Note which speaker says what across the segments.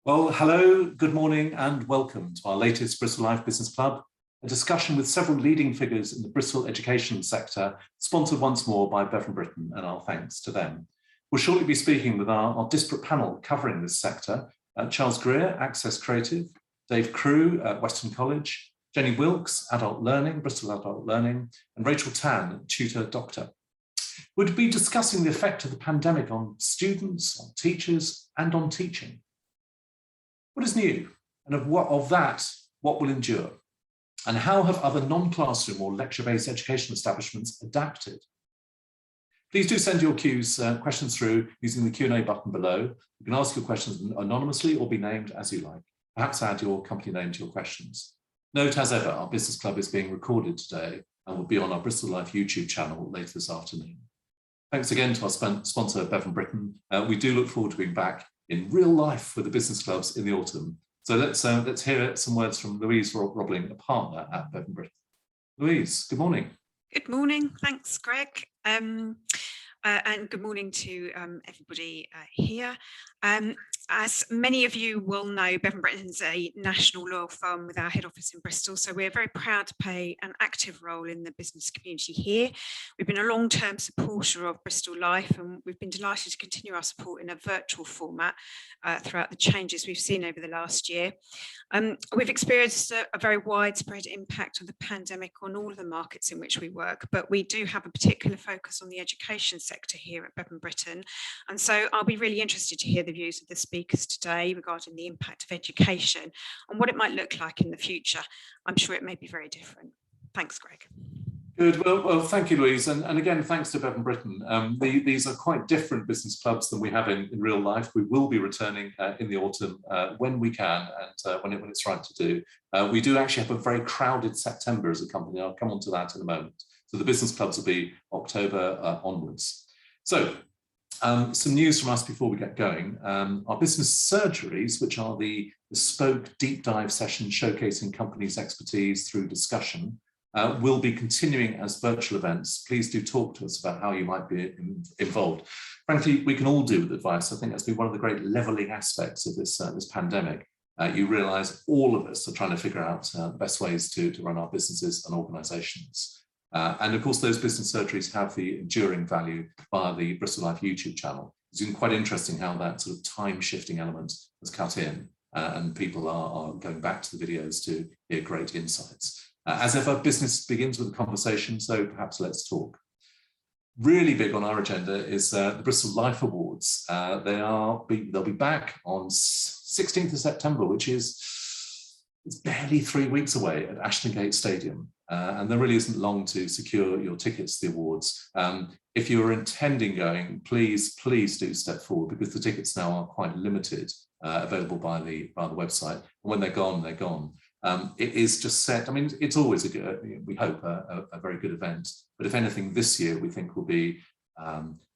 Speaker 1: Well, hello, good morning, and welcome to our latest Bristol Life Business Club, a discussion with several leading figures in the Bristol education sector, sponsored once more by Bevan Britain, and our thanks to them. We'll shortly be speaking with our disparate panel covering this sector, Charles Grier, Access Creative, Dave Crew at Weston College, Jenny Wilkes, Adult Learning, Bristol Adult Learning, and Rachael Tan, Tutor Doctor. We'll be discussing the effect of the pandemic on students, on teachers, and on teaching. What is new? And of that, what will endure? And how have other non-classroom or lecture-based educational establishments adapted? Please do send your questions through using the Q&A button below. You can ask your questions anonymously or be named as you like. Perhaps add your company name to your questions. Note, as ever, our business club is being recorded today and will be on our Bristol Life YouTube channel later this afternoon. Thanks again to our sponsor, Bevan Britain. We do look forward to being back in real life with the business clubs in the autumn. So let's hear some words from Louise Robling, a partner at Bevan Britain. Louise, good morning.
Speaker 2: Good morning. Thanks, Greg. And good morning to everybody here. As many of you will know, Bevan Britain is a national law firm with our head office in Bristol, so we're very proud to play an active role in the business community here. We've been a long-term supporter of Bristol Life, and we've been delighted to continue our support in a virtual format throughout the changes we've seen over the last year. We've experienced a very widespread impact of the pandemic on all of the markets in which we work, but we do have a particular focus on the education sector here at Bevan Britain. And so I'll be really interested to hear the views of the speakers today regarding the impact of education and what it might look like in the future. I'm sure it may be very different. Thanks, Greg.
Speaker 1: Good. Well, thank you, Louise. And again, thanks to Bevan Britain. These are quite different business clubs than we have in real life. We will be returning in the autumn when we can and when it's right to do. We do actually have a very crowded September as a company. I'll come on to that in a moment. So the business clubs will be October onwards. So some news from us before we get going. Our business surgeries, which are the bespoke deep dive sessions showcasing companies' expertise through discussion, will be continuing as virtual events. Please do talk to us about how you might be involved. Frankly, we can all do with advice. I think that's been one of the great levelling aspects of this pandemic. You realise all of us are trying to figure out the best ways to run our businesses and organisations. And of course, those business surgeries have the enduring value via the Bristol Life YouTube channel. It's been quite interesting how that sort of time-shifting element has cut in, and people are going back to the videos to hear great insights. As ever, business begins with a conversation, so perhaps let's talk. Really big on our agenda is the Bristol Life Awards. They'll be back on 16th of September, which is it's barely 3 weeks away at Ashton Gate Stadium. And there really isn't long to secure your tickets to the awards. If you're intending going, please do step forward, because the tickets now are quite limited, available by the website. And when they're gone, they're gone. It is just set. I mean, it's always we hope a very good event. But if anything, this year we think will be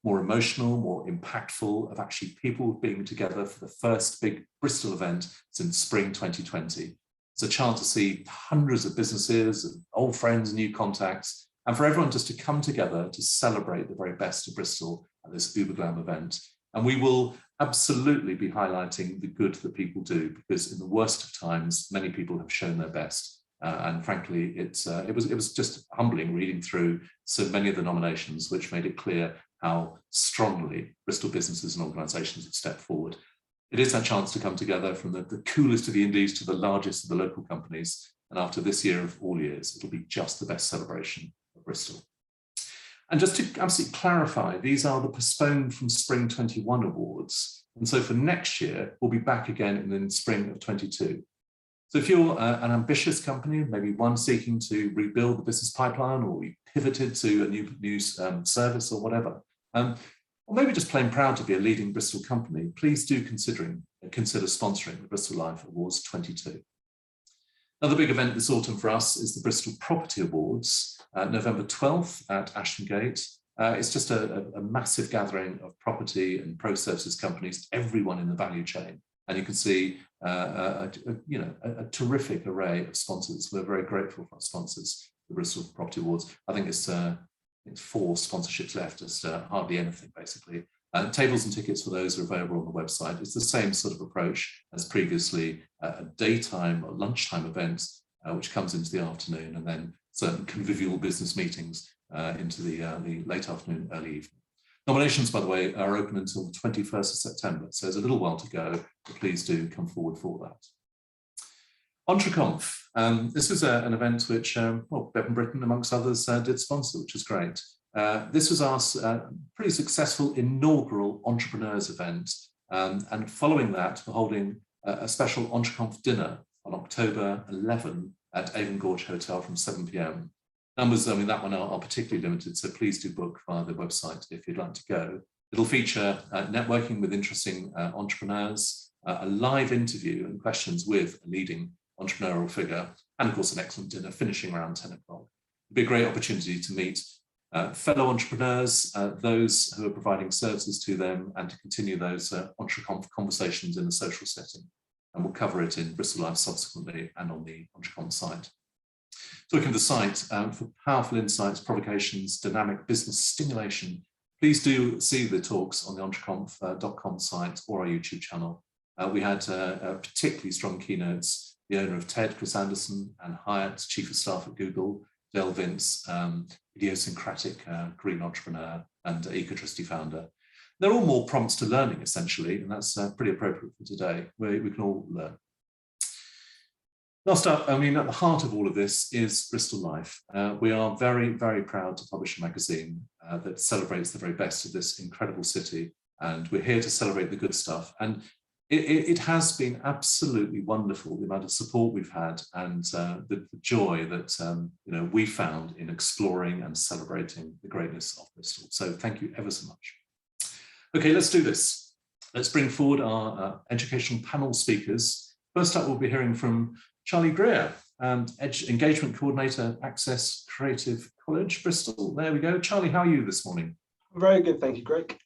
Speaker 1: more emotional, more impactful, of actually people being together for the first big Bristol event since spring 2020. It's a chance to see hundreds of businesses, and old friends, new contacts, and for everyone just to come together to celebrate the very best of Bristol at this Uberglam event. And we will absolutely be highlighting the good that people do, because in the worst of times, many people have shown their best. And frankly, it was just humbling reading through so many of the nominations, which made it clear how strongly Bristol businesses and organisations have stepped forward. It is that chance to come together from the coolest of the indies to the largest of the local companies. And after this year of all years, it'll be just the best celebration of Bristol. And just to absolutely clarify, these are the postponed from spring 21 awards. And so for next year, we'll be back again in spring of 22. So if you're an ambitious company, maybe one seeking to rebuild the business pipeline, or you pivoted to a new service or whatever, or maybe just plain proud to be a leading Bristol company, please do consider sponsoring the Bristol Life Awards 22. Another big event this autumn for us is the Bristol Property Awards, November 12th at Ashton Gate. It's just a massive gathering of property and pro services companies, everyone in the value chain. And you can see a terrific array of sponsors. We're very grateful for our sponsors, the Bristol Property Awards. I think it's 4 sponsorships left, just hardly anything, basically. Tables and tickets for those are available on the website. It's the same sort of approach as previously, a daytime or lunchtime event, which comes into the afternoon, and then certain convivial business meetings into the late afternoon, early evening. Nominations, by the way, are open until the 21st of September, so there's a little while to go, but please do come forward for that. EntreConf. This was an event which, well, Bevan Britton, amongst others, did sponsor, which is great. This was our pretty successful inaugural entrepreneurs event, and following that, we're holding a special EntreConf dinner on October 11 at Avon Gorge Hotel from 7 p.m. Numbers, I mean, that one are particularly limited, so please do book via the website if you'd like to go. It'll feature networking with interesting entrepreneurs, a live interview and questions with a leading entrepreneurial figure, and of course an excellent dinner finishing around 10 o'clock. It'll be a great opportunity to meet fellow entrepreneurs, those who are providing services to them, and to continue those EntreConf conversations in a social setting. And we'll cover it in Bristol Live subsequently and on the EntreConf site. Looking at the site for powerful insights, provocations, dynamic business stimulation, please do see the talks on the entreconf.com site or our YouTube channel. We had particularly strong keynotes. The owner of TED, Chris Anderson, and Hyatt, Chief of Staff at Google, Dale Vince, idiosyncratic green entrepreneur and Ecotricity founder. They're all more prompts to learning, essentially, and that's pretty appropriate for today, where we can all learn. Last up, I mean, at the heart of all of this is Bristol Life. We are very, very proud to publish a magazine that celebrates the very best of this incredible city, and we're here to celebrate the good stuff. And it has been absolutely wonderful, the amount of support we've had, and the joy that we found in exploring and celebrating the greatness of Bristol. So thank you ever so much. Okay, let's do this. Let's bring forward our educational panel speakers. First up, we'll be hearing from Charlie Grier, Engagement Coordinator, Access Creative College, Bristol. There we go. Charlie, how are you this morning?
Speaker 3: Very good, thank you, Greg.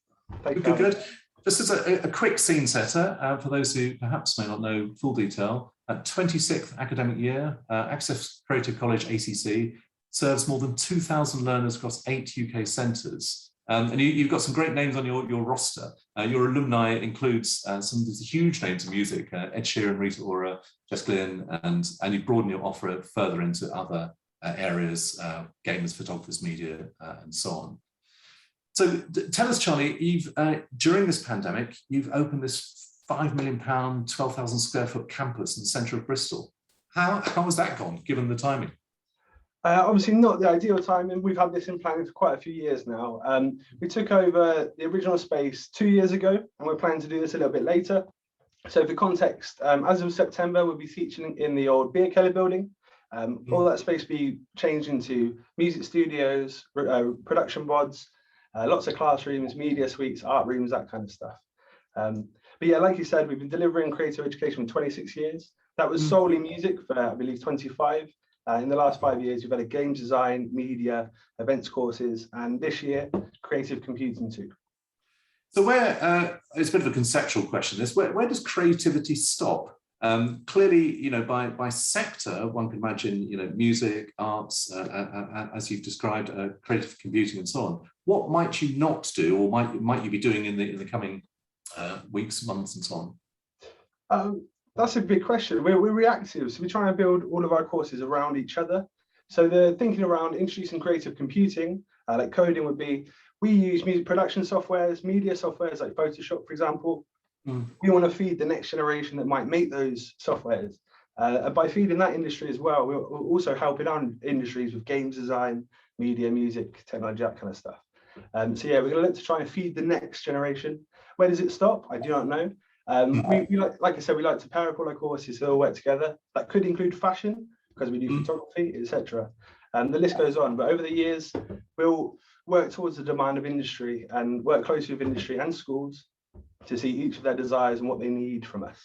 Speaker 1: Good. Just as a quick scene setter, for those who perhaps may not know full detail, at 26th academic year, Access Creative College, ACC, serves more than 2,000 learners across 8 UK centres. And you've got some great names on your roster. Your alumni includes some of these huge names of music, Ed Sheeran, Rita Ora, Jess Glynn, and you broaden your offer further into other areas, gamers, photographers, media, and so on. So tell us, Charlie, during this pandemic, you've opened this £5 million, 12,000 square foot campus in the centre of Bristol. How has that gone, given the timing?
Speaker 3: Obviously not the ideal timing. We've had this in planning for quite a few years now. We took over the original space 2 years ago, and we're planning to do this a little bit later. So for context, as of September, we'll be featuring in the old Beer Keller building. All that space will be changed into music studios, production bods, lots of classrooms, media suites, art rooms, that kind of stuff. But yeah, like you said, we've been delivering creative education for 26 years. That was solely music for, I believe, 25. In the last 5 years, we've had a games design, media, events courses, and this year, creative computing too.
Speaker 1: So it's a bit of a conceptual question, where does creativity stop? Clearly, by sector, one can imagine, music, arts, as you've described, creative computing and so on. What might you not do, or might you be doing in the coming weeks, months, and so on?
Speaker 3: That's a big question. We're reactive, so we try and build all of our courses around each other. So the thinking around introducing creative computing, like coding would be, we use music production softwares, media softwares like Photoshop, for example. We want to feed the next generation that might make those softwares. And by feeding that industry as well, we're also helping our industries with games design, media, music, technology, that kind of stuff. So yeah, we're going to look to try and feed the next generation. Where does it stop? I do not know. We like I said, we like to pair up all our courses so they all work together. That could include fashion, because we do photography, etc. The list goes on. But over the years, we'll work towards the demand of industry and work closely with industry and schools to see each of their desires and what they need from us.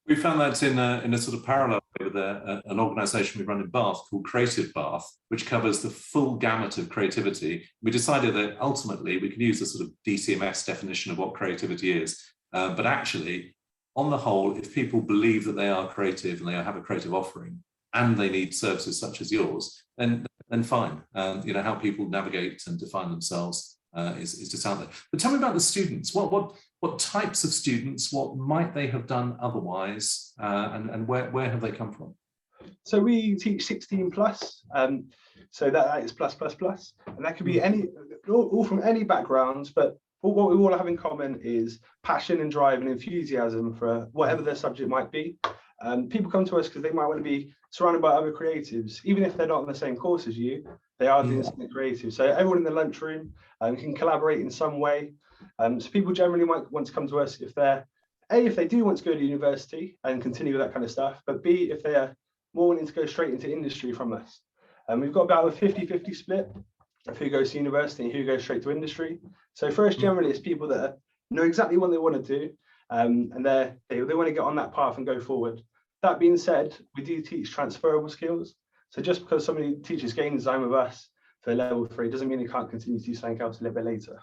Speaker 1: We found that in a sort of parallel with an organisation we run in Bath called Creative Bath, which covers the full gamut of creativity. We decided that ultimately we could use a sort of DCMS definition of what creativity is. But actually, on the whole, if people believe that they are creative and they have a creative offering and they need services such as yours, then fine. How people navigate and define themselves is just out there. But tell me about the students. What types of students? What might they have done otherwise? And where have they come from?
Speaker 3: So we teach 16 plus. So that is plus, and that could be all from any backgrounds, but what we all have in common is passion and drive and enthusiasm for whatever their subject might be. People come to us because they might want to be surrounded by other creatives, even if they're not in the same course as you, they are doing something creative. So everyone in the lunchroom can collaborate in some way. So people generally might want to come to us if they do want to go to university and continue with that kind of stuff, but B, if they are more wanting to go straight into industry from us. We've got about a 50-50 split of who goes to university and who goes straight to industry. So for us, generally, it's people that know exactly what they want to do, and they want to get on that path and go forward. That being said, we do teach transferable skills. So just because somebody teaches game design with us for level 3 doesn't mean they can't continue to do something else a little bit later.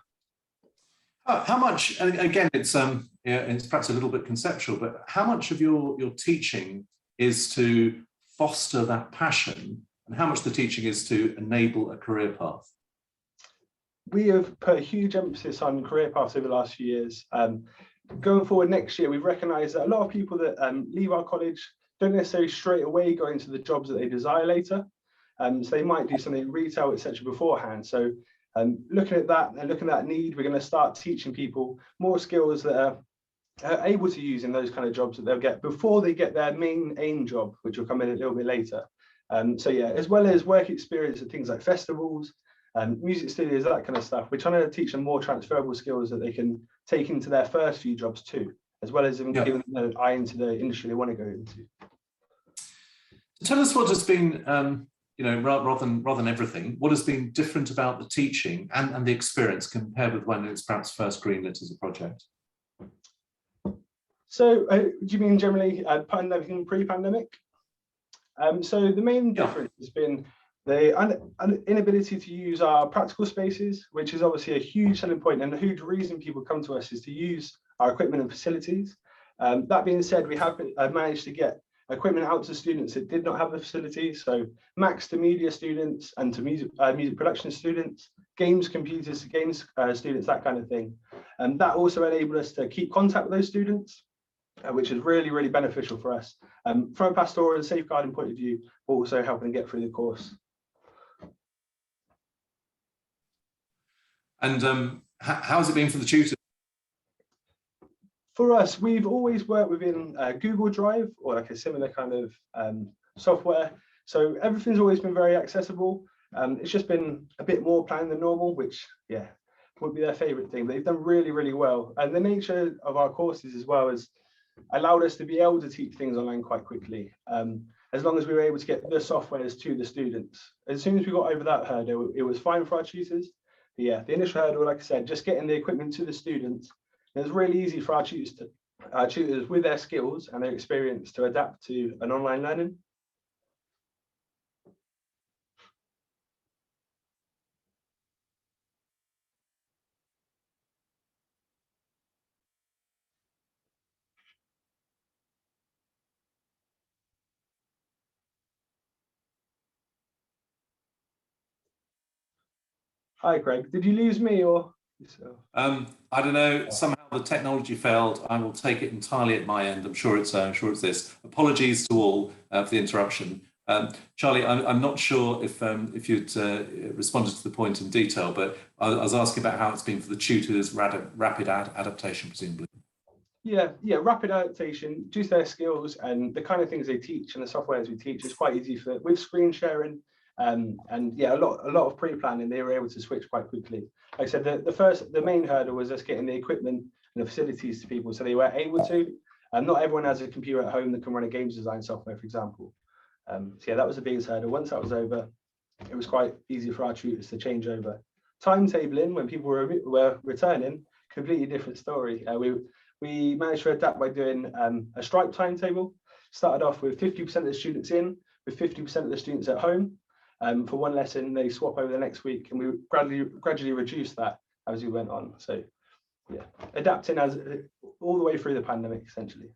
Speaker 1: How much, and again, it's perhaps a little bit conceptual, but how much of your teaching is to foster that passion, and how much the teaching is to enable a career path?
Speaker 3: We have put a huge emphasis on career paths over the last few years. Going forward next year, we've recognised that a lot of people that leave our college don't necessarily straight away go into the jobs that they desire later. So they might do something in retail, etc. beforehand. So looking at that and looking at that need, we're going to start teaching people more skills that are able to use in those kind of jobs that they'll get before they get their main aim job, which will come in a little bit later. So yeah, as well as work experience at things like festivals, music studios, that kind of stuff, we're trying to teach them more transferable skills that they can take into their first few jobs too, as well as giving them an eye into the industry they want to go into.
Speaker 1: So tell us what has been, rather than everything, what has been different about the teaching and the experience compared with when it was perhaps first greenlit as a project?
Speaker 3: So do you mean generally pandemic and pre-pandemic? So the main difference has been the inability to use our practical spaces, which is obviously a huge selling point and a huge reason people come to us is to use our equipment and facilities. That being said, we have managed to get equipment out to students that did not have the facilities, so max to media students and to music production students, games computers to games students, that kind of thing. And that also enabled us to keep contact with those students, which is really, really beneficial for us. From a pastoral and safeguarding point of view, also helping get through the course.
Speaker 1: And how has it been for the tutors?
Speaker 3: For us, we've always worked within Google Drive or like a similar kind of software. So everything's always been very accessible. It's just been a bit more planned than normal, which, yeah, would be their favorite thing. They've done really, really well. And the nature of our courses as well has allowed us to be able to teach things online quite quickly, as long as we were able to get the softwares to the students. As soon as we got over that hurdle, it was fine for our tutors. But yeah, the initial hurdle, like I said, just getting the equipment to the students. It was really easy for our tutors with their skills and their experience to adapt to an online learning. Hi, Craig. Did you lose me or yourself?
Speaker 1: I don't know. Somehow the technology failed. I will take it entirely at my end. I'm sure it's this. Apologies to all for the interruption. Charlie, I'm not sure if you'd responded to the point in detail, but I was asking about how it's been for the tutors, rapid adaptation, presumably.
Speaker 3: Yeah, rapid adaptation, due to their skills and the kind of things they teach and the softwares we teach, is quite easy for with screen sharing. And yeah, a lot of pre-planning, they were able to switch quite quickly. Like I said, the main hurdle was us getting the equipment and the facilities to people so they were able to. And not everyone has a computer at home that can run a games design software, for example. So yeah, that was the biggest hurdle. Once that was over, it was quite easy for our tutors to change over. Timetabling, when people were returning, completely different story. We managed to adapt by doing a striped timetable. Started off with 50% of the students in, with 50% of the students at home. For one lesson, they swap over the next week, and we gradually reduced that as we went on. So yeah, adapting as all the way through the pandemic, essentially.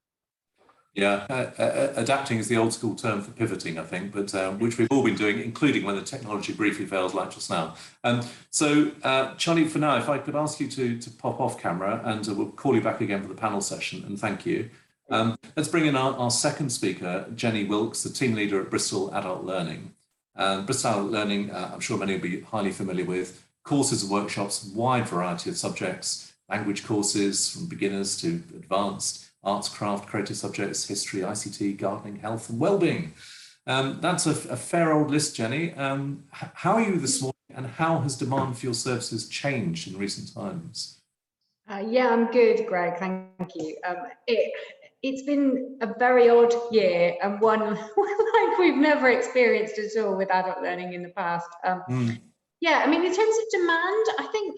Speaker 1: Yeah, adapting is the old school term for pivoting, I think, but which we've all been doing, including when the technology briefly fails, like just now. So, Charlie, for now, if I could ask you to pop off camera, and we'll call you back again for the panel session, and thank you. Let's bring in our second speaker, Jenny Wilkes, the team leader at Bristol Adult Learning. Bristol Adult Learning, I'm sure many will be highly familiar with, courses and workshops, wide variety of subjects, language courses from beginners to advanced, arts, craft, creative subjects, history, ICT, gardening, health and well-being. That's a fair old list, Jenny. How are you this morning, and how has demand for your services changed in recent times?
Speaker 4: Yeah, I'm good, Greg, thank you. It's been a very odd year, and one like we've never experienced at all with adult learning in the past. Yeah, I mean, in terms of demand, I think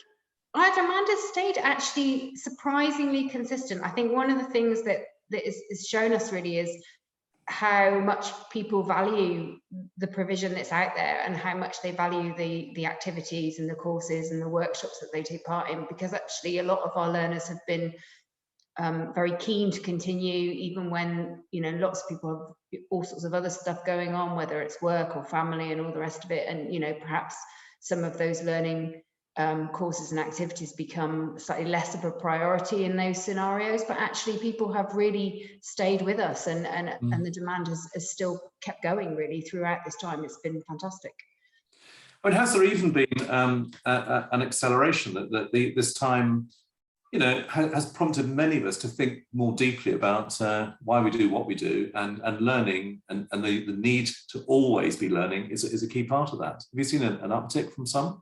Speaker 4: our demand has stayed actually surprisingly consistent. I think one of the things that is shown us really is how much people value the provision that's out there, and how much they value the activities and the courses and the workshops that they take part in, because actually a lot of our learners have been very keen to continue, even when, you know, lots of people have all sorts of other stuff going on, whether it's work or family and all the rest of it. And, you know, perhaps some of those learning courses and activities become slightly less of a priority in those scenarios, but actually people have really stayed with us, and the demand has still kept going really throughout this time. It's been fantastic.
Speaker 1: But has there even been an acceleration that this time, you know, has prompted many of us to think more deeply about why we do what we do, and learning and the need to always be learning is a key part of that. Have you seen an uptick from some?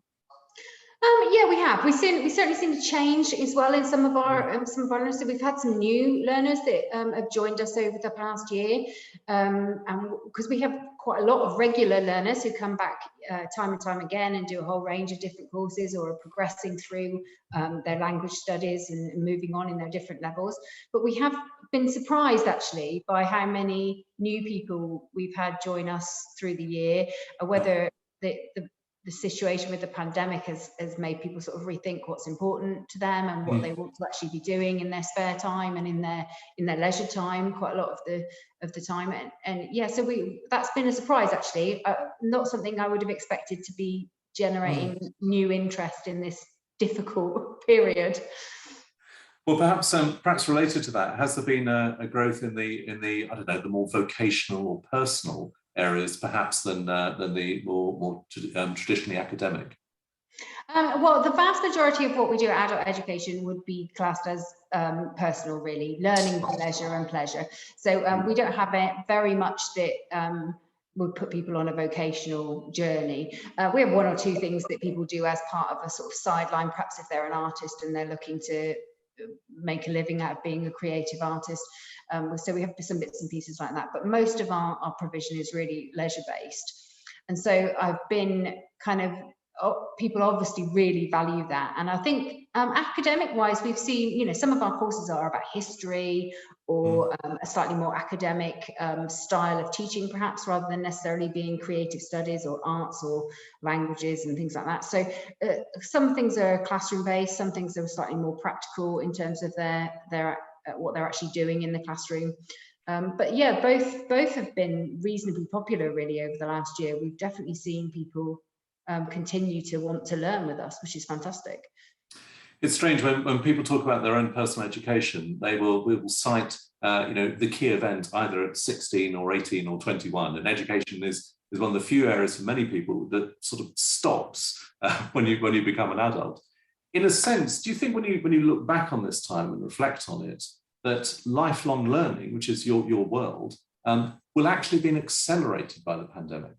Speaker 4: Yeah, we have. We've certainly seen a change as well in some of our learners. So we've had some new learners that have joined us over the past year, and because we have quite a lot of regular learners who come back time and time again and do a whole range of different courses, or are progressing through their language studies and moving on in their different levels. But we have been surprised actually by how many new people we've had join us through the year, whether the situation with the pandemic has made people sort of rethink what's important to them and what they want to actually be doing in their spare time and in their leisure time, quite a lot of the time. And yeah, so that's been a surprise actually, not something I would have expected to be generating new interest in this difficult period.
Speaker 1: Well, perhaps related to that, has there been a growth in the I don't know, the more vocational or personal areas perhaps than the more traditionally academic?
Speaker 4: Well, the vast majority of what we do at adult education would be classed as personal, really, learning for leisure and pleasure. So we don't have very much that would put people on a vocational journey. We have one or two things that people do as part of a sort of sideline, perhaps if they're an artist and they're looking to make a living out of being a creative artist. So we have some bits and pieces like that, but most of our provision is really leisure based. And so I've been kind of, people obviously really value that. And I think academic wise, we've seen, you know, some of our courses are about history or a slightly more academic style of teaching, perhaps, rather than necessarily being creative studies or arts or languages and things like that. So some things are classroom based, some things are slightly more practical in terms of what they're actually doing in the classroom. But yeah, both have been reasonably popular really over the last year. We've definitely seen people continue to want to learn with us, which is fantastic.
Speaker 1: It's strange when people talk about their own personal education, we will cite you know, the key event either at 16 or 18 or 21, and education is one of the few areas for many people that sort of stops when you become an adult. In a sense, do you think when you look back on this time and reflect on it, that lifelong learning, which is your world, will actually be accelerated by the pandemic?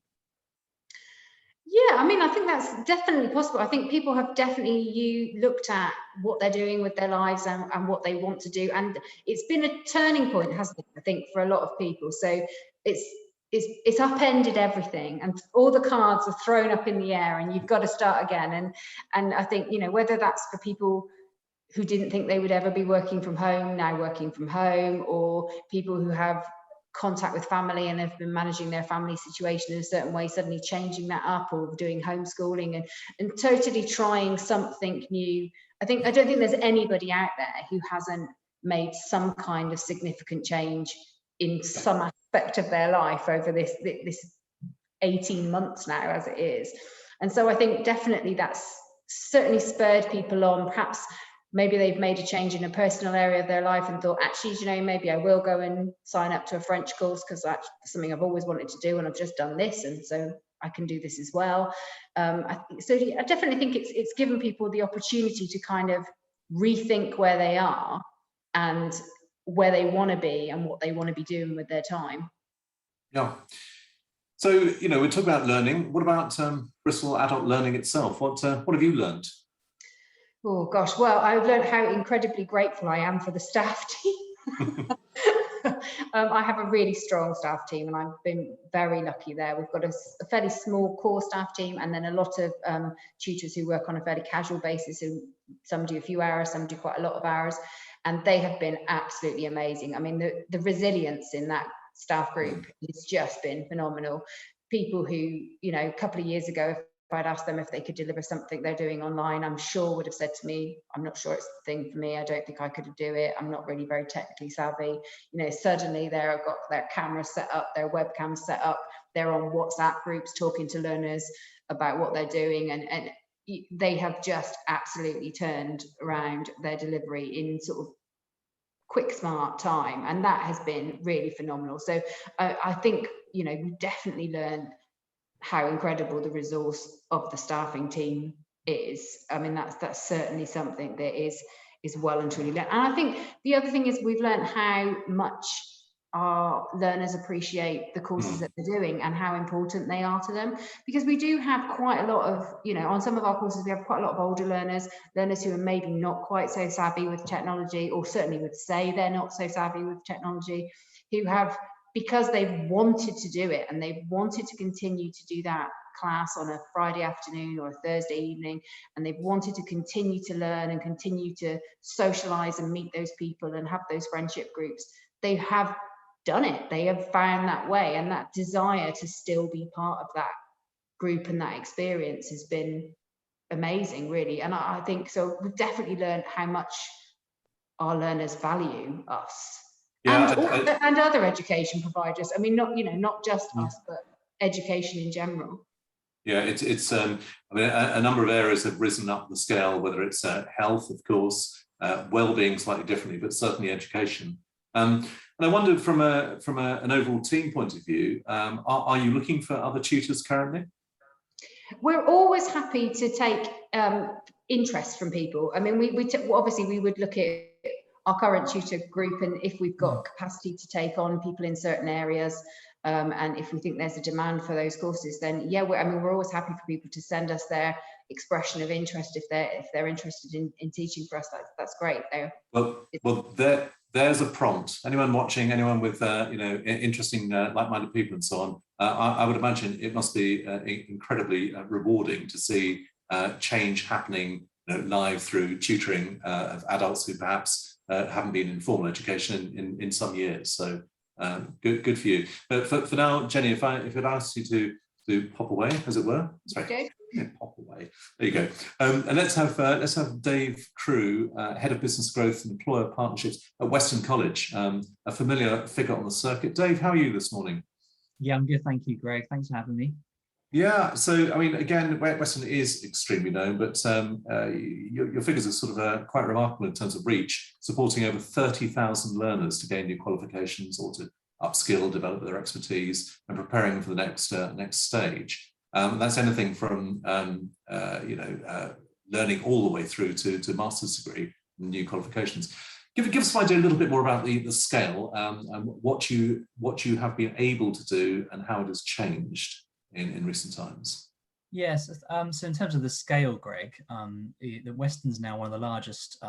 Speaker 4: Yeah, I mean, I think that's definitely possible. I think people have definitely looked at what they're doing with their lives and what they want to do. And it's been a turning point, hasn't it, I think, for a lot of people. So it's upended everything, and all the cards are thrown up in the air and you've got to start again. And I think, you know, whether that's for people who didn't think they would ever be working from home, now working from home, or people who have contact with family and have been managing their family situation in a certain way, suddenly changing that up, or doing homeschooling and totally trying something new. I don't think there's anybody out there who hasn't made some kind of significant change in some aspect of their life over this 18 months now, as it is. And so I think definitely that's certainly spurred people on. Perhaps maybe they've made a change in a personal area of their life and thought, actually, you know, maybe I will go and sign up to a French course because that's something I've always wanted to do, and I've just done this, and so I can do this as well. I definitely think it's given people the opportunity to kind of rethink where they are and where they want to be and what they want to be doing with their time.
Speaker 1: Yeah. So, you know, we're talking about learning. What about Bristol adult learning itself? What have you learned?
Speaker 4: Oh gosh, well, I've learned how incredibly grateful I am for the staff team. I have a really strong staff team, and I've been very lucky there. We've got a fairly small core staff team, and then a lot of tutors who work on a fairly casual basis, who some do a few hours, some do quite a lot of hours, and they have been absolutely amazing. I mean, the resilience in that staff group has just been phenomenal. People who, you know, a couple of years ago, if I'd asked them if they could deliver something they're doing online, I'm sure would have said to me, I'm not sure it's the thing for me. I don't think I could do it. I'm not really very technically savvy. You know, suddenly they've got their cameras set up, their webcams set up. They're on WhatsApp groups talking to learners about what they're doing. And they have just absolutely turned around their delivery in sort of quick, smart time. And that has been really phenomenal. So I think, you know, we definitely learned how incredible the resource of the staffing team is. I mean, that's certainly something that is well and truly learned. And I think the other thing is we've learned how much our learners appreciate the courses that they're doing and how important they are to them, because we do have quite a lot of, you know, on some of our courses we have quite a lot of older learners who are maybe not quite so savvy with technology, or certainly would say they're not so savvy with technology, who have, because they've wanted to do it and they've wanted to continue to do that class on a Friday afternoon or a Thursday evening, and they've wanted to continue to learn and continue to socialize and meet those people and have those friendship groups, they have done it. They have found that way, and that desire to still be part of that group and that experience has been amazing, really. And I think so we've definitely learned how much our learners value us. Yeah, and other education providers. I mean, not just us, but education in general.
Speaker 1: Yeah, it's I mean, a number of areas have risen up the scale, whether it's health, of course, well-being slightly differently, but certainly education. And I wondered from an overall team point of view, are you looking for other tutors currently?
Speaker 4: We're always happy to take interest from people. I mean, obviously we would look at our current tutor group, and if we've got capacity to take on people in certain areas, and if we think there's a demand for those courses, then yeah, we're always happy for people to send us their expression of interest if they're interested in teaching for us. That's great.
Speaker 1: Well, there's a prompt. Anyone watching, anyone with interesting like-minded people and so on, I would imagine it must be incredibly rewarding to see change happening live through tutoring of adults who perhaps haven't been in formal education in some years. So good for you. But for now, Jenny, if it asks you to pop away, as it were. Sorry. Okay. Yeah, pop away. There you go. And let's have Dave Crew, Head of Business Growth and Employer Partnerships at Weston College, a familiar figure on the circuit. Dave, how are you this morning?
Speaker 5: Yeah, I'm good, thank you, Greg. Thanks for having me.
Speaker 1: Yeah, so I mean, again, Weston is extremely known, but your figures are sort of quite remarkable in terms of reach, supporting over 30,000 learners to gain new qualifications or to upskill, develop their expertise, and preparing them for the next stage. That's anything from learning all the way through to master's degree and new qualifications. Give us an idea a little bit more about the scale and what you have been able to do and how it has changed in recent times.
Speaker 5: Yes, so in terms of the scale, Greg, the Weston's now one of the largest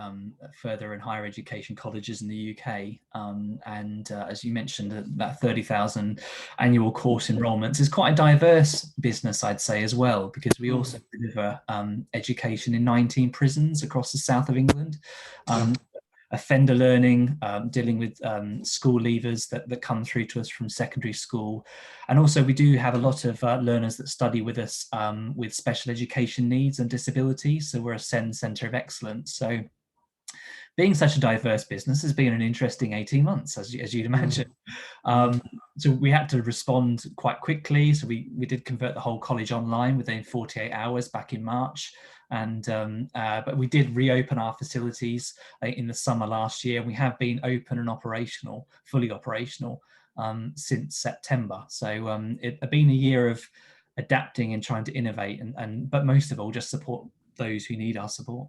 Speaker 5: further and higher education colleges in the UK, and as you mentioned, that 30,000 annual course enrolments is quite a diverse business, I'd say, as well, because we also deliver education in 19 prisons across the south of England. Offender learning, dealing with school leavers that come through to us from secondary school. And also we do have a lot of learners that study with us with special education needs and disabilities. So we're a SEND Centre of Excellence. So being such a diverse business has been an interesting 18 months, as you'd imagine. So we had to respond quite quickly. So we did convert the whole college online within 48 hours back in March. And but we did reopen our facilities in the summer last year. We have been open and operational, fully operational, since September. So it's been a year of adapting and trying to innovate, but most of all, just support those who need our support.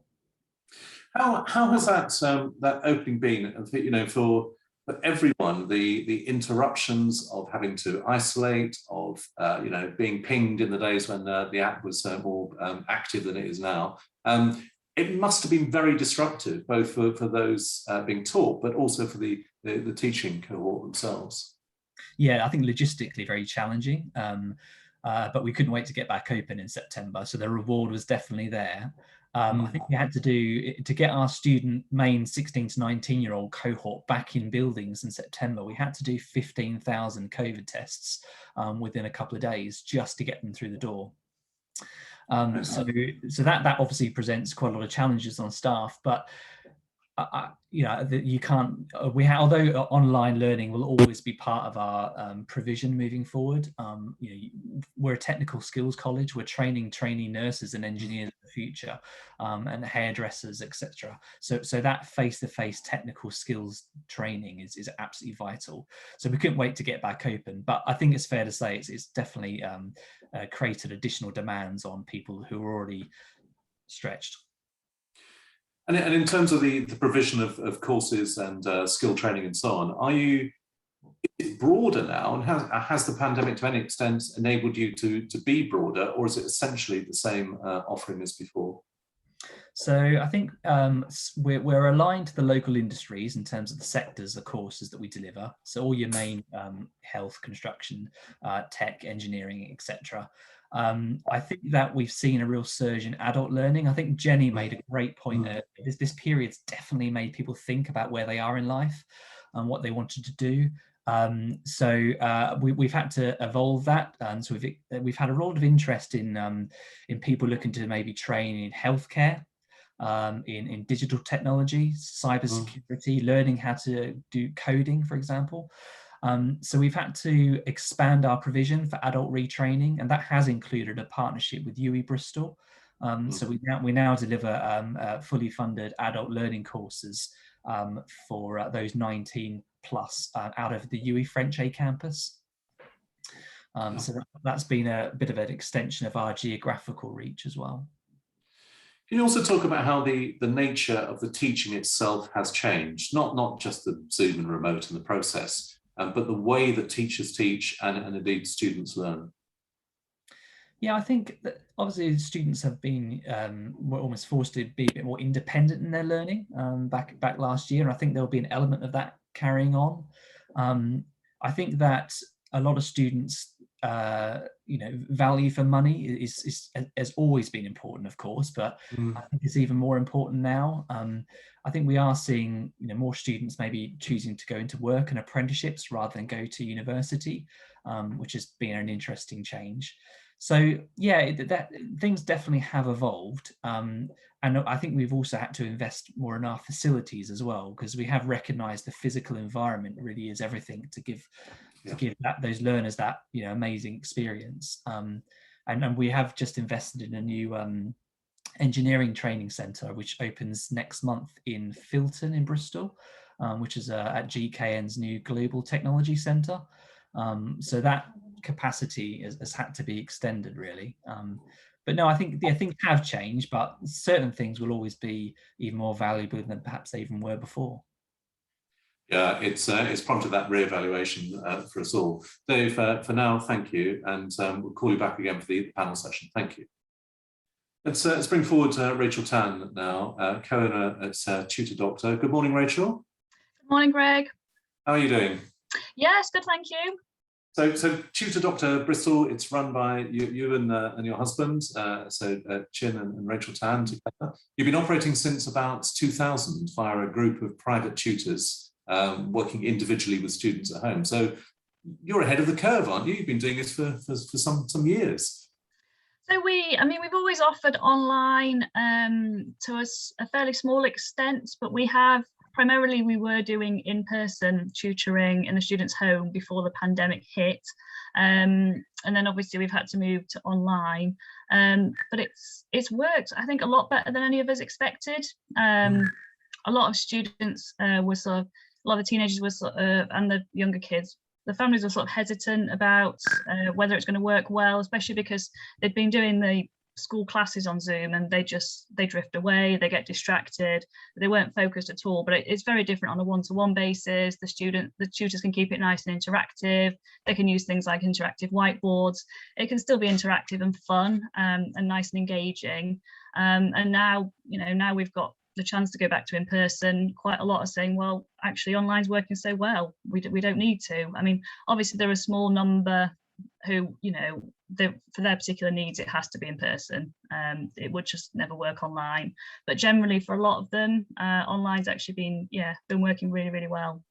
Speaker 1: How has that opening been? You know, for everyone, the interruptions of having to isolate, of you know, being pinged in the days when the app was more active than it is now. It must have been very disruptive, both for those being taught, but also for the teaching cohort themselves. Yeah,
Speaker 5: I think logistically very challenging, but we couldn't wait to get back open in September, so the reward was definitely there. I think we had to get our main 16 to 19-year-old cohort back in buildings in September. We had to do 15,000 COVID tests within a couple of days just to get them through the door. So that obviously presents quite a lot of challenges on staff, but you know, you can't. Although online learning will always be part of our provision moving forward. You know, we're a technical skills college. We're training trainee nurses and engineers in the future, and hairdressers, etc. So that face-to-face technical skills training is absolutely vital. So we couldn't wait to get back open. But I think it's fair to say it's definitely created additional demands on people who are already stretched.
Speaker 1: And in terms of the provision of courses and skill training and so on, is it broader now, and has the pandemic to any extent enabled you to be broader, or is it essentially the same offering as before?
Speaker 5: So I think we're aligned to the local industries in terms of the sectors, the courses that we deliver. So all your main health, construction, tech, engineering, etc. I think that we've seen a real surge in adult learning. I think Jenny made a great point earlier. This period's definitely made people think about where they are in life and what they wanted to do. We've had to evolve that. So we've had a lot of interest in people looking to maybe train in healthcare, in digital technology, cybersecurity, learning how to do coding, for example. So we've had to expand our provision for adult retraining, and that has included a partnership with Bristol. So we now deliver fully funded adult learning courses for those 19 plus out of the French A campus. So that's been a bit of an extension of our geographical reach as well.
Speaker 1: Can you also talk about how the nature of the teaching itself has changed, not just the Zoom and remote and the process, but the way that teachers teach and indeed students learn?
Speaker 5: Yeah, I think that obviously students have been were almost forced to be a bit more independent in their learning back last year, and I think there'll be an element of that carrying on. I think that a lot of students, you know, value for money has always been important, of course, but I think it's even more important now. I think we are seeing, you know, more students maybe choosing to go into work and apprenticeships rather than go to university, which has been an interesting change. So yeah, that things definitely have evolved, and I think we've also had to invest more in our facilities as well, because we have recognised the physical environment really is everything to give those learners that, you know, amazing experience. And we have just invested in a new engineering training centre which opens next month in Filton in Bristol, which is at GKN's new Global Technology Centre. So that capacity has had to be extended really. But no, I think things have changed, but certain things will always be even more valuable than perhaps they even were before.
Speaker 1: Yeah, it's prompted that reevaluation for us all. Dave, for now, thank you, and we'll call you back again for the panel session. Thank you. Let's bring forward Rachael Tan now, co-owner at Tutor Doctor. Good morning, Rachael.
Speaker 6: Good morning, Greg.
Speaker 1: How are you doing?
Speaker 6: Yes, good, thank you.
Speaker 1: So Tutor Doctor Bristol, it's run by you and your husband, Chin and Rachael Tan together. You've been operating since about 2000 via a group of private tutors working individually with students at home. So you're ahead of the curve, aren't you? You've been doing this for some years.
Speaker 6: So we've always offered online to a fairly small extent, but primarily we were doing in-person tutoring in the student's home before the pandemic hit. And then obviously we've had to move to online, but it's worked, I think, a lot better than any of us expected. A lot of students a lot of teenagers were and the younger kids, the families were sort of hesitant about whether it's going to work well, especially because they'd been doing the school classes on Zoom and they drift away, they get distracted, they weren't focused at all. But it's very different on a one-to-one basis. The tutors can keep it nice and interactive. They can use things like interactive whiteboards. It can still be interactive and fun and nice and engaging. And now we've got the chance to go back to in person. Quite a lot are saying, well, actually online's working so well, we don't need to. I mean, obviously there are a small number who, for their particular needs, it has to be in person. It would just never work online. But generally, for a lot of them, online's actually been working really, really well.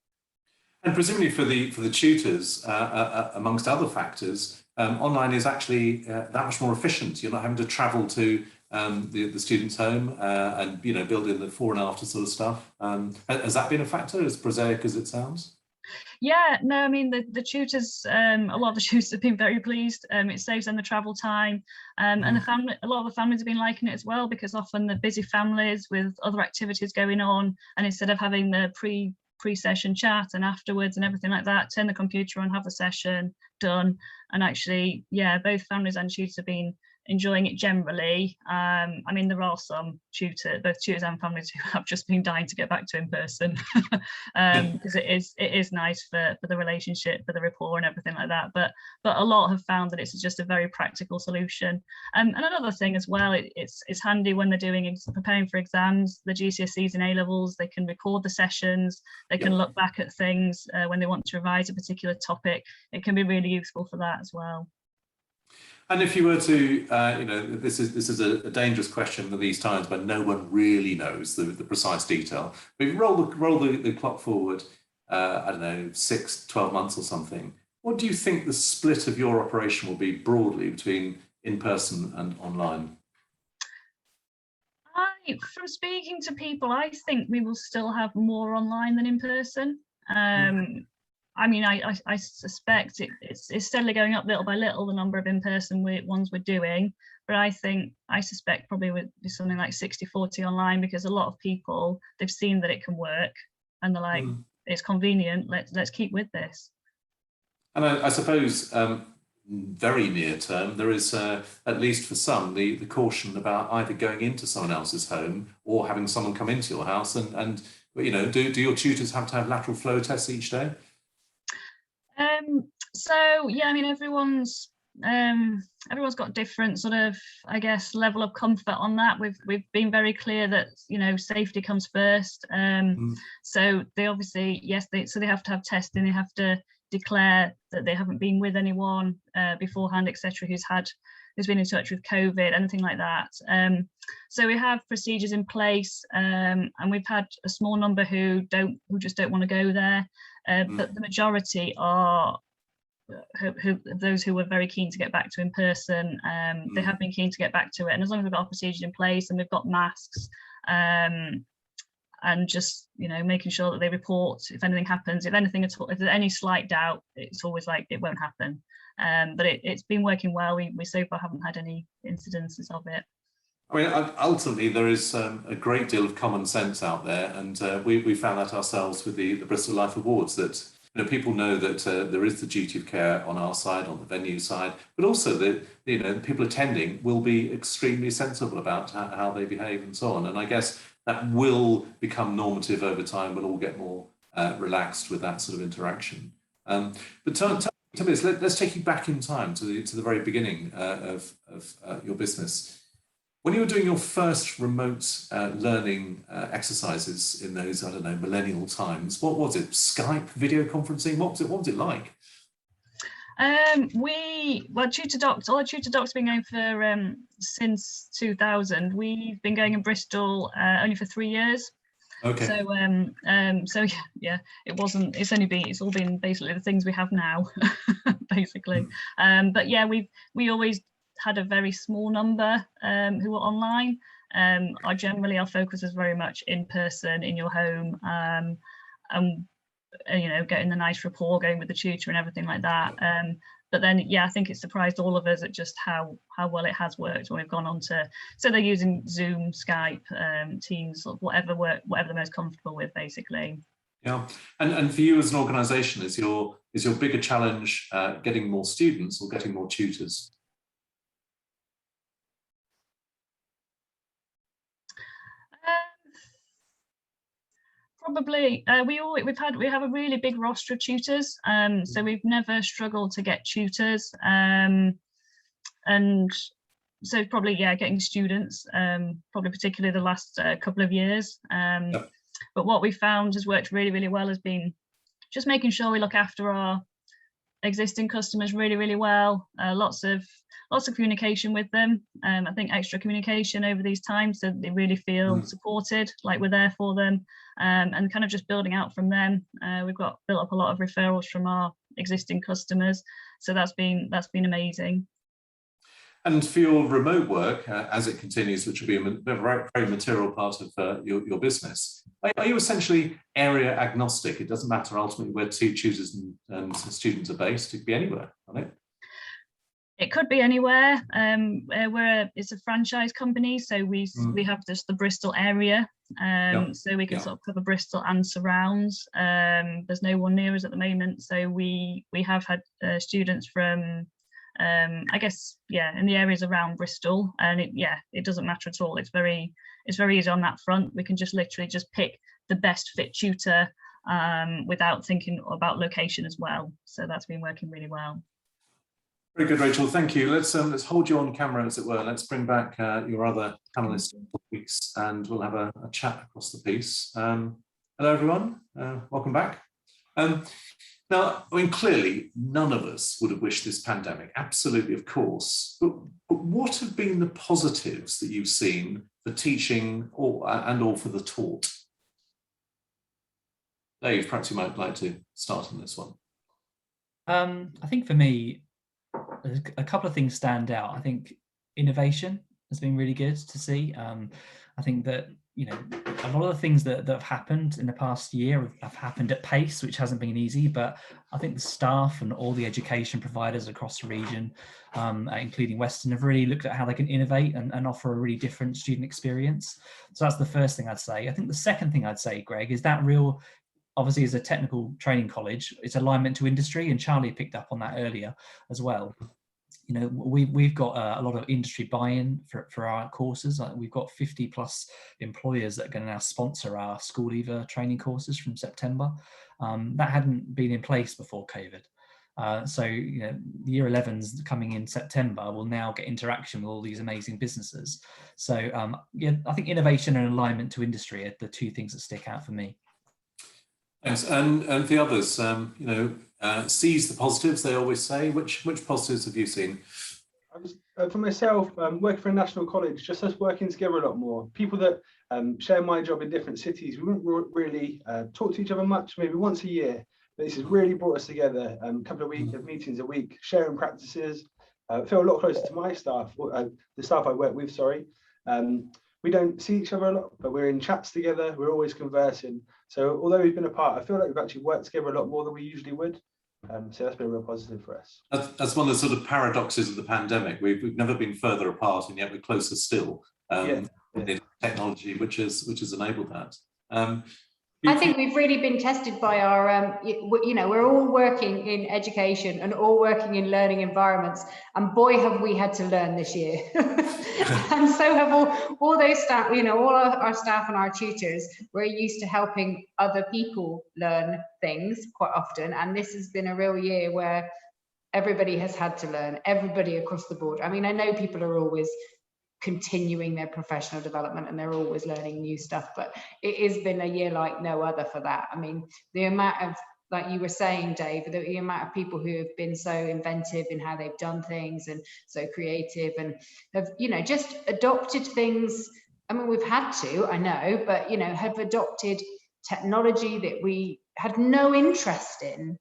Speaker 1: And presumably for the tutors, amongst other factors, online is actually that much more efficient. You're not having to travel to the student's home and build in the before and after sort of stuff. Has that been a factor, as prosaic as it sounds?
Speaker 6: Yeah, no, I mean the tutors, a lot of the tutors have been very pleased. It saves them the travel time, and a lot of the families have been liking it as well, because often the busy families with other activities going on, and instead of having the pre-session chat and afterwards and everything like that, turn the computer on, have the session done. And actually, both families and tutors have been enjoying it generally. I mean, there are some both tutors and families who have just been dying to get back to in person, because it is nice for the relationship, for the rapport and everything like that. But a lot have found that it's just a very practical solution. And another thing as well, it's handy when they're preparing for exams, the GCSEs and A-levels. They can record the sessions, they can look back at things when they want to revise a particular topic. It can be really useful for that as well.
Speaker 1: And if you were to, this is a dangerous question at these times, but no one really knows the precise detail. But if you roll the clock forward, 6-12 months or something, what do you think the split of your operation will be broadly between in-person and online?
Speaker 6: From speaking to people, I think we will still have more online than in person. I mean, I suspect it's steadily going up little by little, the number of in-person ones we're doing. But I suspect probably would be something like 60-40 online, because a lot of people, they've seen that it can work and they're like, it's convenient, let's keep with this.
Speaker 1: And I suppose very near term, there is, at least for some, the caution about either going into someone else's home or having someone come into your house. And do your tutors have to have lateral flow tests each day?
Speaker 6: So yeah, I mean, everyone's got different sort of, I guess, level of comfort on that. We've been very clear that safety comes first. So they obviously, they have to have testing. They have to declare that they haven't been with anyone beforehand, etc., who's been in touch with COVID, anything like that. So we have procedures in place, and we've had a small number who just don't want to go there. But the majority are those who were very keen to get back to in person. They have been keen to get back to it, and as long as we've got our procedures in place and we've got masks, and just making sure that they report if anything happens, if anything at all, if there's any slight doubt, it's always like it won't happen. But it's been working well. We so far haven't had any incidences of it.
Speaker 1: I mean, ultimately, there is a great deal of common sense out there, and we found that ourselves with the Bristol Life Awards, that people know that there is the duty of care on our side, on the venue side, but also that the people attending will be extremely sensible about how they behave and so on. And I guess that will become normative over time. We'll all get more relaxed with that sort of interaction. But tell me this, let's take you back in time to the very beginning of your business. When you were doing your first remote learning exercises in those, millennial times, what was it? Skype, video conferencing? What was it like?
Speaker 6: Tutor Doctor, our Tutor Doctor's been going for since 2000. We've been going in Bristol only for 3 years.
Speaker 1: Okay.
Speaker 6: So it's all been basically the things we have now, basically. But yeah, we always had a very small number who were online. Generally our focus is very much in person, in your home, and you know, getting the nice rapport going with the tutor and everything like that. But then, yeah, I think it surprised all of us at just how well it has worked when we've gone on to, so they're using Zoom, Skype, Teams, whatever they're most comfortable with, basically.
Speaker 1: Yeah, and for you as an organisation, is your bigger challenge getting more students or getting more tutors?
Speaker 6: Probably we have a really big roster of tutors, so we've never struggled to get tutors, and so probably, yeah, getting students, probably particularly the last couple of years. Yep. But what we found has worked really, really well has been just making sure we look after our existing customers really, really well. Lots of communication with them. I think extra communication over these times so they really feel supported, like we're there for them, and kind of just building out from them. We've built up a lot of referrals from our existing customers, so that's been amazing.
Speaker 1: And for your remote work, as it continues, which will be a very, very material part of your business, are you essentially area agnostic? It doesn't matter ultimately where tutors and students are based. It could be anywhere, can't it?
Speaker 6: It could be anywhere. It's a franchise company, so we have just the Bristol area, so we can sort of cover Bristol and surrounds. There's no one near us at the moment, so we have had students from I guess, yeah, in the areas around Bristol, and it doesn't matter at all. It's very easy on that front. We can just literally just pick the best fit tutor without thinking about location as well. So that's been working really well.
Speaker 1: Very good, Rachel. Thank you. Let's hold you on camera, as it were. Let's bring back your other panelists, Wilkes, and we'll have a chat across the piece. Hello, everyone. Welcome back. Now, I mean, clearly, none of us would have wished this pandemic, absolutely, of course. But what have been the positives that you've seen for teaching and for the taught? Dave, perhaps you might like to start on this one.
Speaker 5: I think for me, a couple of things stand out. I think innovation has been really good to see. I think that, you know, a lot of the things that have happened in the past year have happened at pace, which hasn't been easy, but I think the staff and all the education providers across the region, including Weston, have really looked at how they can innovate and offer a really different student experience. So that's the first thing I'd say. I think the second thing I'd say, Greg, is that obviously as a technical training college, it's alignment to industry, and Charlie picked up on that earlier as well. You know, we've got a lot of industry buy-in for our courses. We've got 50 plus employers that are going to now sponsor our school leaver training courses from September. That hadn't been in place before COVID. So, you know, year 11s coming in September will now get interaction with all these amazing businesses. So, yeah, I think innovation and alignment to industry are the two things that stick out for me.
Speaker 1: Yes, and the others, you know, seize the positives, they always say. Which positives have you seen?
Speaker 3: For myself, working for a national college, just us working together a lot more. People that share my job in different cities, we wouldn't really talk to each other much, maybe once a year. But this has really brought us together, a couple of meetings a week, sharing practices. Feel a lot closer to my staff, the staff I work with, sorry. We don't see each other a lot, but we're in chats together. We're always conversing. So although we've been apart, I feel like we've actually worked together a lot more than we usually would. So that's been a real positive for us.
Speaker 1: That's one of the sort of paradoxes of the pandemic. We've never been further apart, and yet we're closer still. In technology, which has enabled that.
Speaker 4: I think we've really been tested by our, you know, we're all working in education and all working in learning environments, and boy, have we had to learn this year. And so have all those staff, you know, all our staff and our tutors. We're used to helping other people learn things quite often, and this has been a real year where everybody has had to learn, everybody across the board. I mean, I know people are always continuing their professional development and they're always learning new stuff, but it has been a year like no other for that. I mean, the amount of, like you were saying, Dave, the amount of people who have been so inventive in how they've done things and so creative and have, you know, just adopted things. I mean, we've had to, I know, but, you know, have adopted technology that we had no interest in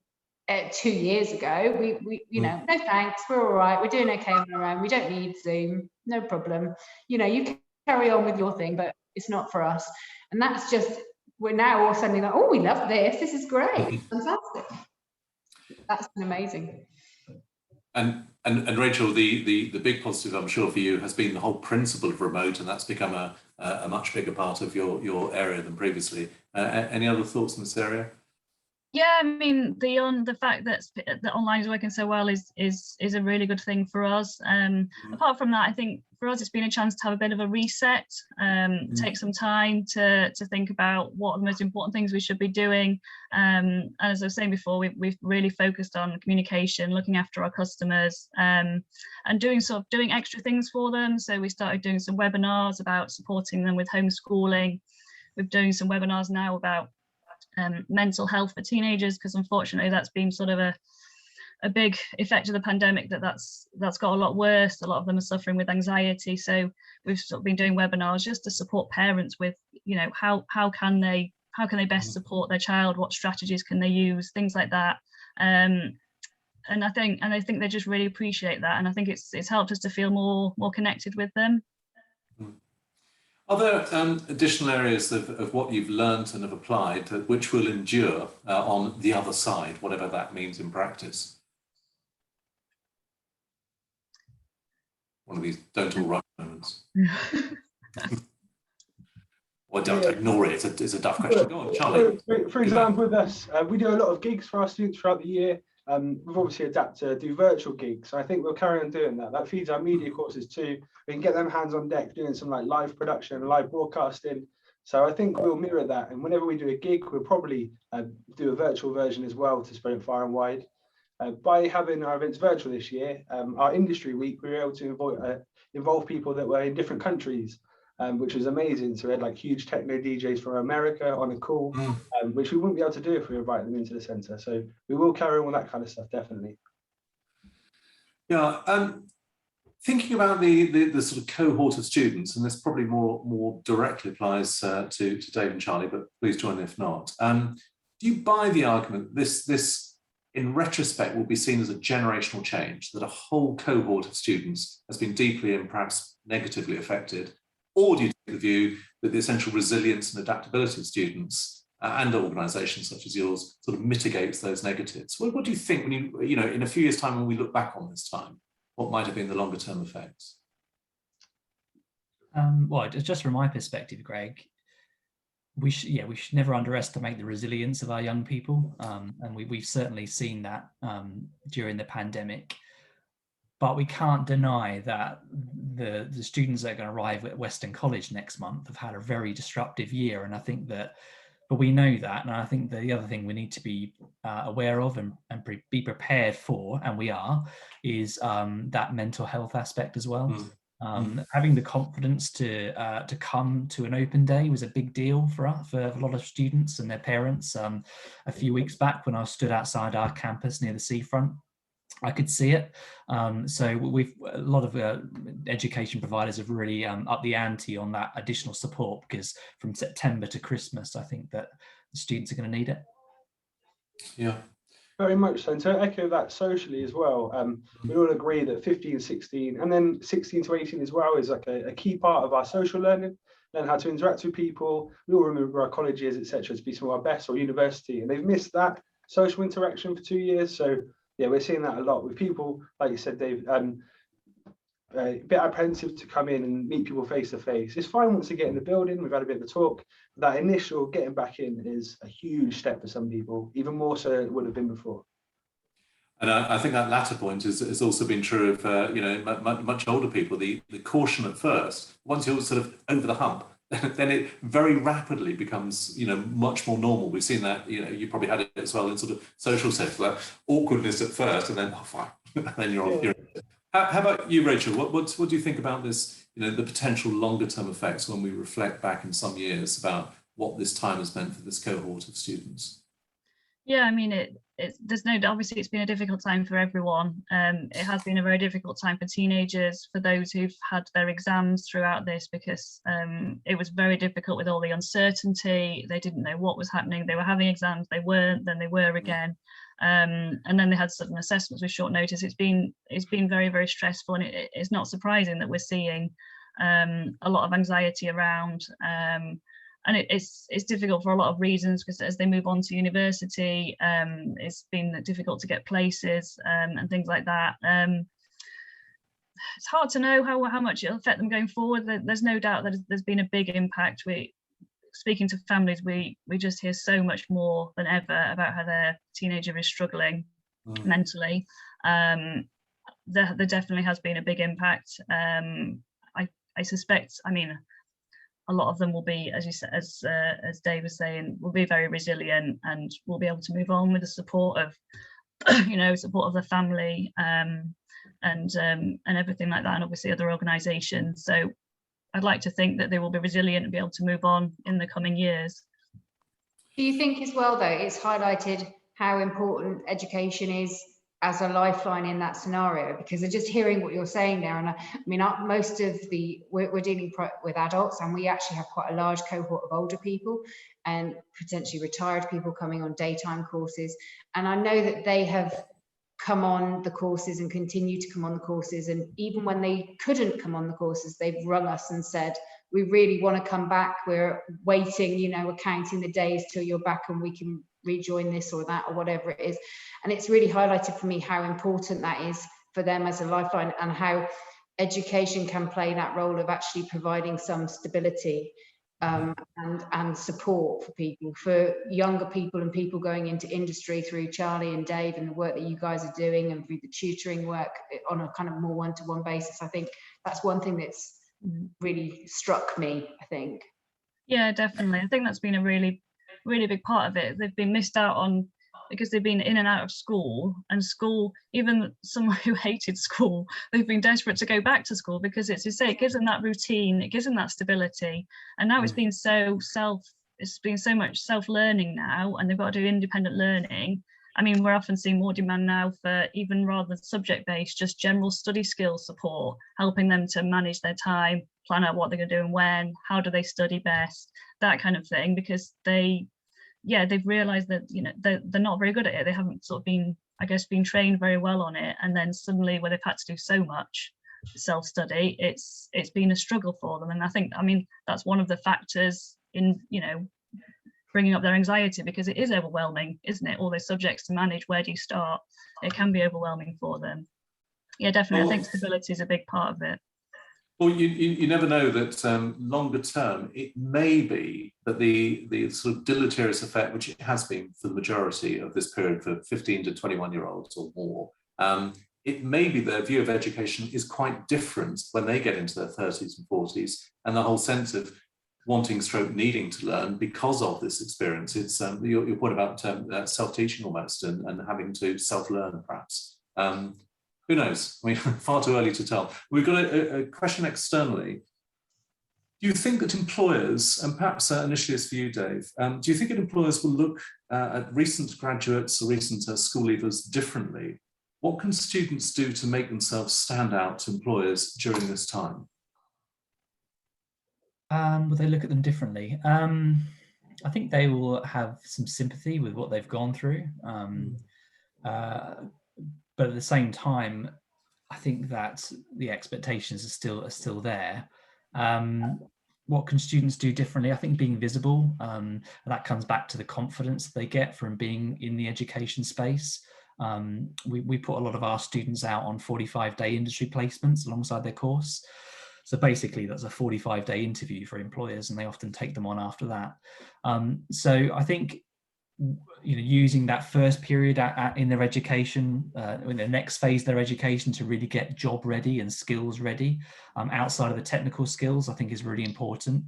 Speaker 4: 2 years ago. We you know, no thanks, we're all right, we're doing okay on our own, we don't need Zoom, no problem. You know, you can carry on with your thing, but it's not for us. And that's just, we're now all suddenly like, oh, we love this is great, fantastic. That's been amazing.
Speaker 1: And Rachel, the big positive, I'm sure, for you has been the whole principle of remote, and that's become a much bigger part of your area than previously. Any other thoughts in this area?
Speaker 6: Yeah, I mean, the fact that online is working so well is a really good thing for us. Apart from that, I think for us it's been a chance to have a bit of a reset, take some time to think about what are the most important things we should be doing. And as I was saying before, we've really focused on communication, looking after our customers, and doing extra things for them. So we started doing some webinars about supporting them with homeschooling. We're doing some webinars now about mental health for teenagers, because unfortunately that's been sort of a big effect of the pandemic, that's got a lot worse. A lot of them are suffering with anxiety, so we've sort of been doing webinars just to support parents with, you know, how can they best support their child, what strategies can they use, things like that. And I think they just really appreciate that, and I think it's helped us to feel more connected with them.
Speaker 1: Are there additional areas of what you've learned and have applied which will endure on the other side, whatever that means in practice? One of these don't all right moments. Or don't ignore it, it's a tough question. Go on, Charlie.
Speaker 3: For example, with us, we do a lot of gigs for our students throughout the year. We've obviously adapted to do virtual gigs, so I think we'll carry on doing that. That feeds our media courses too. We can get them hands on deck doing some like live production, live broadcasting. So I think we'll mirror that, and whenever we do a gig, we'll probably do a virtual version as well to spread it far and wide. By having our events virtual this year, our industry week, we were able to involve people that were in different countries, which was amazing. So we had like huge techno DJs from America on a call, which we wouldn't be able to do if we invited them into the centre. So we will carry on with that kind of stuff, definitely.
Speaker 1: Yeah, thinking about the sort of cohort of students, and this probably more directly applies to Dave and Charlie, but please join in if not. Do you buy the argument this in retrospect will be seen as a generational change, that a whole cohort of students has been deeply and perhaps negatively affected? Or do you take the view that the essential resilience and adaptability of students and organisations such as yours sort of mitigates those negatives? What do you think when you know, in a few years' time when we look back on this time, what might have been the longer term effects?
Speaker 5: Well, just from my perspective, Greg, we should never underestimate the resilience of our young people, and we've certainly seen that during the pandemic. But we can't deny that the students that are going to arrive at Weston College next month have had a very disruptive year, and I think that, but we know that, and I think the other thing we need to be aware of and be prepared for, and we are, is that mental health aspect as well. Having the confidence to come to an open day was a big deal for a lot of students and their parents. A few weeks back, when I stood outside our campus near the seafront, I could see it. So a lot of education providers have really upped the ante on that additional support, because from September to Christmas, I think that the students are going to need it.
Speaker 3: Yeah. Very much so. And to echo that socially as well, we all agree that 15, 16, and then 16 to 18 as well is like a key part of our social learning how to interact with people. We all remember our colleges, etc., to be some of our best, or university, and they've missed that social interaction for 2 years. So yeah, we're seeing that a lot with people, like you said, Dave, a bit apprehensive to come in and meet people face to face. It's fine once they get in the building, we've had a bit of a talk. That initial getting back in is a huge step for some people, even more so than it would have been before.
Speaker 1: And I think that latter point has also been true of much older people. The caution at first, once you're sort of over the hump, then it very rapidly becomes much more normal. We've seen that, you probably had it as well in sort of social settings, that awkwardness at first, and then fine, and then you're on. How about you, Rachel? What do you think about this? The potential longer term effects when we reflect back in some years about what this time has meant for this cohort of students?
Speaker 6: Yeah, I mean, obviously it's been a difficult time for everyone. It has been a very difficult time for teenagers, for those who've had their exams throughout this, because it was very difficult with all the uncertainty. They didn't know what was happening. They were having exams, they weren't, then they were again. And then they had sudden assessments with short notice. It's been very, very stressful, and it's not surprising that we're seeing a lot of anxiety around. And it's difficult for a lot of reasons, because as they move on to university, it's been difficult to get places and things like that. It's hard to know how much it'll affect them going forward. There's no doubt that there's been a big impact. Speaking to families, we just hear so much more than ever about how their teenager is struggling mentally. There definitely has been a big impact. I suspect, I mean, a lot of them will be, as you said, as Dave was saying, will be very resilient and will be able to move on with the support of, support of the family and everything like that, and obviously other organisations. So I'd like to think that they will be resilient and be able to move on in the coming years.
Speaker 4: Do you think as well, though, it's highlighted how important education is as a lifeline in that scenario? Because I'm just hearing what you're saying there, and I mean, most of we're dealing with adults, and we actually have quite a large cohort of older people and potentially retired people coming on daytime courses, and I know that they have come on the courses and continue to come on the courses, and even when they couldn't come on the courses, they've rung us and said, we really want to come back, we're waiting, we're counting the days till you're back and we can rejoin this or that or whatever it is. And it's really highlighted for me how important that is for them as a lifeline, and how education can play that role of actually providing some stability and support for people, for younger people and people going into industry through Charlie and Dave and the work that you guys are doing, and through the tutoring work on a kind of more one-to-one basis. I think that's one thing that's really struck me, I think.
Speaker 6: Yeah, definitely. I think that's been a really, really big part of it. They've been missed out on because they've been in and out of school, and school, even someone who hated school, they've been desperate to go back to school because, it's to say, it gives them that routine, it gives them that stability. And now it's been so much self-learning now, and they've got to do independent learning. I mean, we're often seeing more demand now for, even rather than subject-based, just general study skills support, helping them to manage their time, plan out what they're going to do and when, how do they study best, that kind of thing, because they've realized that they're not very good at it. They haven't sort of been trained very well on it, and then suddenly, where they've had to do so much self-study, it's been a struggle for them. And I think, that's one of the factors in bringing up their anxiety, because it is overwhelming, isn't it? All those subjects to manage, where do you start? It can be overwhelming for them. Yeah, definitely. I think stability is a big part of it.
Speaker 1: Well, you never know that longer term, it may be that the sort of deleterious effect, which it has been for the majority of this period for 15 to 21-year-olds or more, it may be their view of education is quite different when they get into their 30s and 40s, and the whole sense of wanting / needing to learn because of this experience. It's your point about self-teaching almost, and having to self-learn perhaps. Who knows? Far too early to tell. We've got a question externally. Do you think that employers, and perhaps initially it's for you, Dave, do you think that employers will look at recent graduates or recent school leavers differently? What can students do to make themselves stand out to employers during this time?
Speaker 5: Will they look at them differently? I think they will have some sympathy with what they've gone through. But at the same time, I think that the expectations are still there. What can students do differently? I think being visible, that comes back to the confidence they get from being in the education space. We put a lot of our students out on 45-day industry placements alongside their course. So basically that's a 45-day interview for employers, and they often take them on after that. So I think using that first period in their education, in the next phase of their education, to really get job ready and skills ready, outside of the technical skills, I think is really important.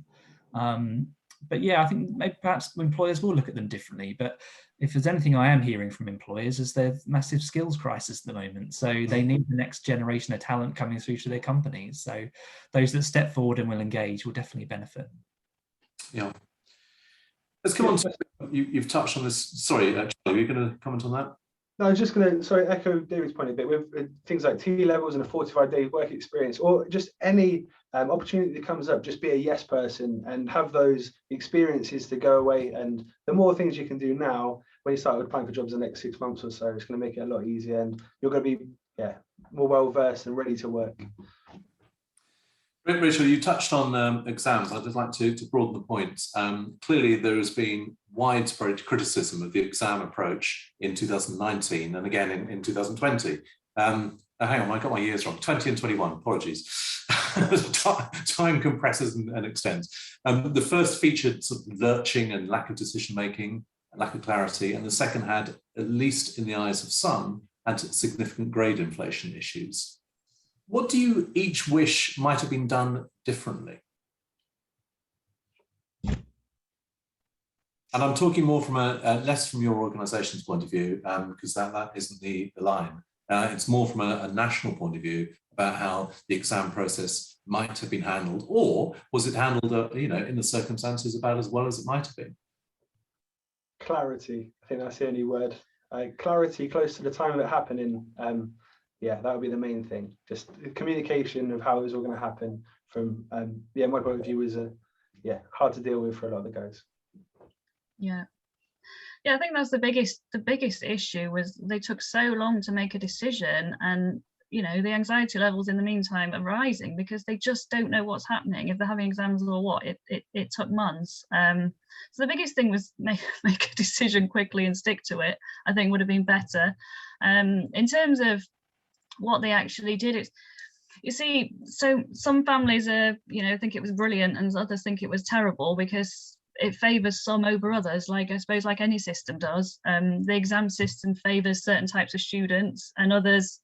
Speaker 5: But yeah, I think maybe perhaps employers will look at them differently. But if there's anything I am hearing from employers, is there's massive skills crisis at the moment. So they need the next generation of talent coming through to their companies. So those that step forward and will engage will definitely benefit.
Speaker 1: Yeah. Let's come on to, you've touched on this. Sorry, Charlie, were you going to comment on that?
Speaker 3: No, I was just going to echo David's point a bit with things like T levels and a 45-day work experience, or just any opportunity that comes up. Just be a yes person and have those experiences to go away. And the more things you can do now, when you start applying for jobs in the next 6 months or so, it's going to make it a lot easier, and you're going to be more well versed and ready to work.
Speaker 1: Rachael, you touched on exams. I'd just like to broaden the point. Clearly, there has been widespread criticism of the exam approach in 2019 and again in 2020. Hang on, I got my years wrong. 20 and 21, apologies. Time compresses and extends. The first featured sort of lurching and lack of decision-making, lack of clarity, and the second had, at least in the eyes of some, had significant grade inflation issues. What do you each wish might have been done differently? And I'm talking more from less from your organisation's point of view, because that isn't the line. It's more from a national point of view about how the exam process might have been handled, or was it handled, in the circumstances about as well as it might have been?
Speaker 3: Clarity. I think that's the only word. Clarity close to the time of it happening. That would be the main thing. Just communication of how it was all going to happen. From my point of view was hard to deal with for a lot of the guys.
Speaker 6: Yeah, I think that's the biggest issue was they took so long to make a decision, and the anxiety levels in the meantime are rising because they just don't know what's happening, if they're having exams or what. It took months. So the biggest thing was make a decision quickly and stick to it. I think would have been better. In terms of what they actually did, so some families think it was brilliant and others think it was terrible because it favours some over others, like I suppose like any system does. The exam system favours certain types of students, and others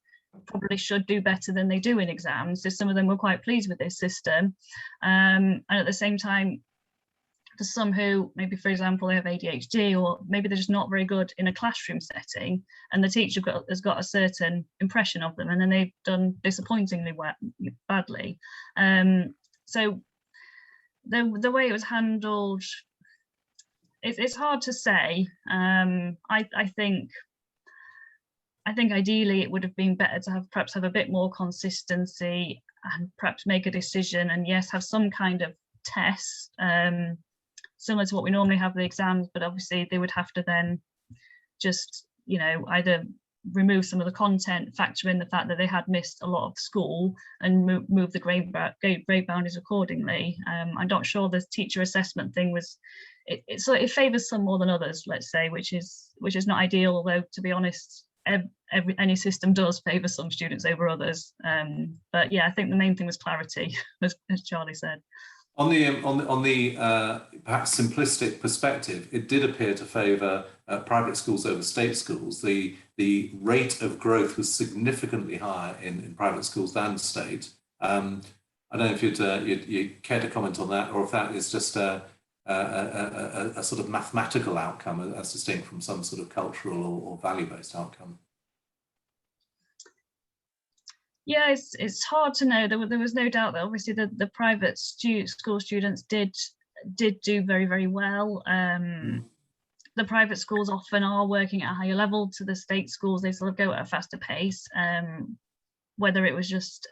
Speaker 6: probably should do better than they do in exams. So some of them were quite pleased with this system, and at the same time, for some who maybe, for example, they have ADHD, or maybe they're just not very good in a classroom setting, and the teacher has got a certain impression of them, and then they've done disappointingly badly. So the way it was handled, it's hard to say. I think ideally it would have been better to perhaps have a bit more consistency and perhaps make a decision, and yes, have some kind of test similar to what we normally have the exams, but obviously they would have to then just either remove some of the content, factor in the fact that they had missed a lot of school, and move the grade boundaries accordingly. I'm not sure the teacher assessment thing was it favours some more than others, let's say, which is not ideal, although to be honest any system does favour some students over others. But yeah, I think the main thing was clarity, as Charlie said.
Speaker 1: On the perhaps simplistic perspective, it did appear to favour private schools over state schools. The rate of growth was significantly higher in private schools than state. I don't know if you'd care to comment on that, or if that is just a sort of mathematical outcome as distinct from some sort of cultural or value-based outcome.
Speaker 6: Yeah, it's hard to know. There was no doubt that obviously the private school students did do very, very well. The private schools often are working at a higher level to the state schools. They sort of go at a faster pace. Whether it was just,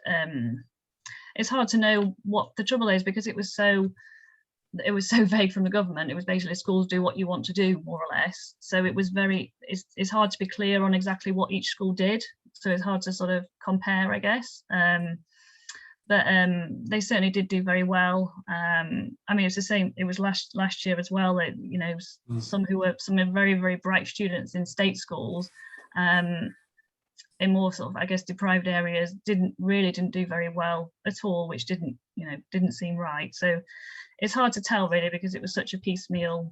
Speaker 6: it's hard to know what the trouble is, because it was so vague from the government. It was basically schools do what you want to do, more or less. So it was it's hard to be clear on exactly what each school did. So it's hard to sort of compare, I guess. But they certainly did do very well. I mean, it's the same. It was last year as well. Some very, very bright students in state schools, in more sort of, I guess, deprived areas, didn't do very well at all, which didn't seem right. So it's hard to tell really, because it was such a piecemeal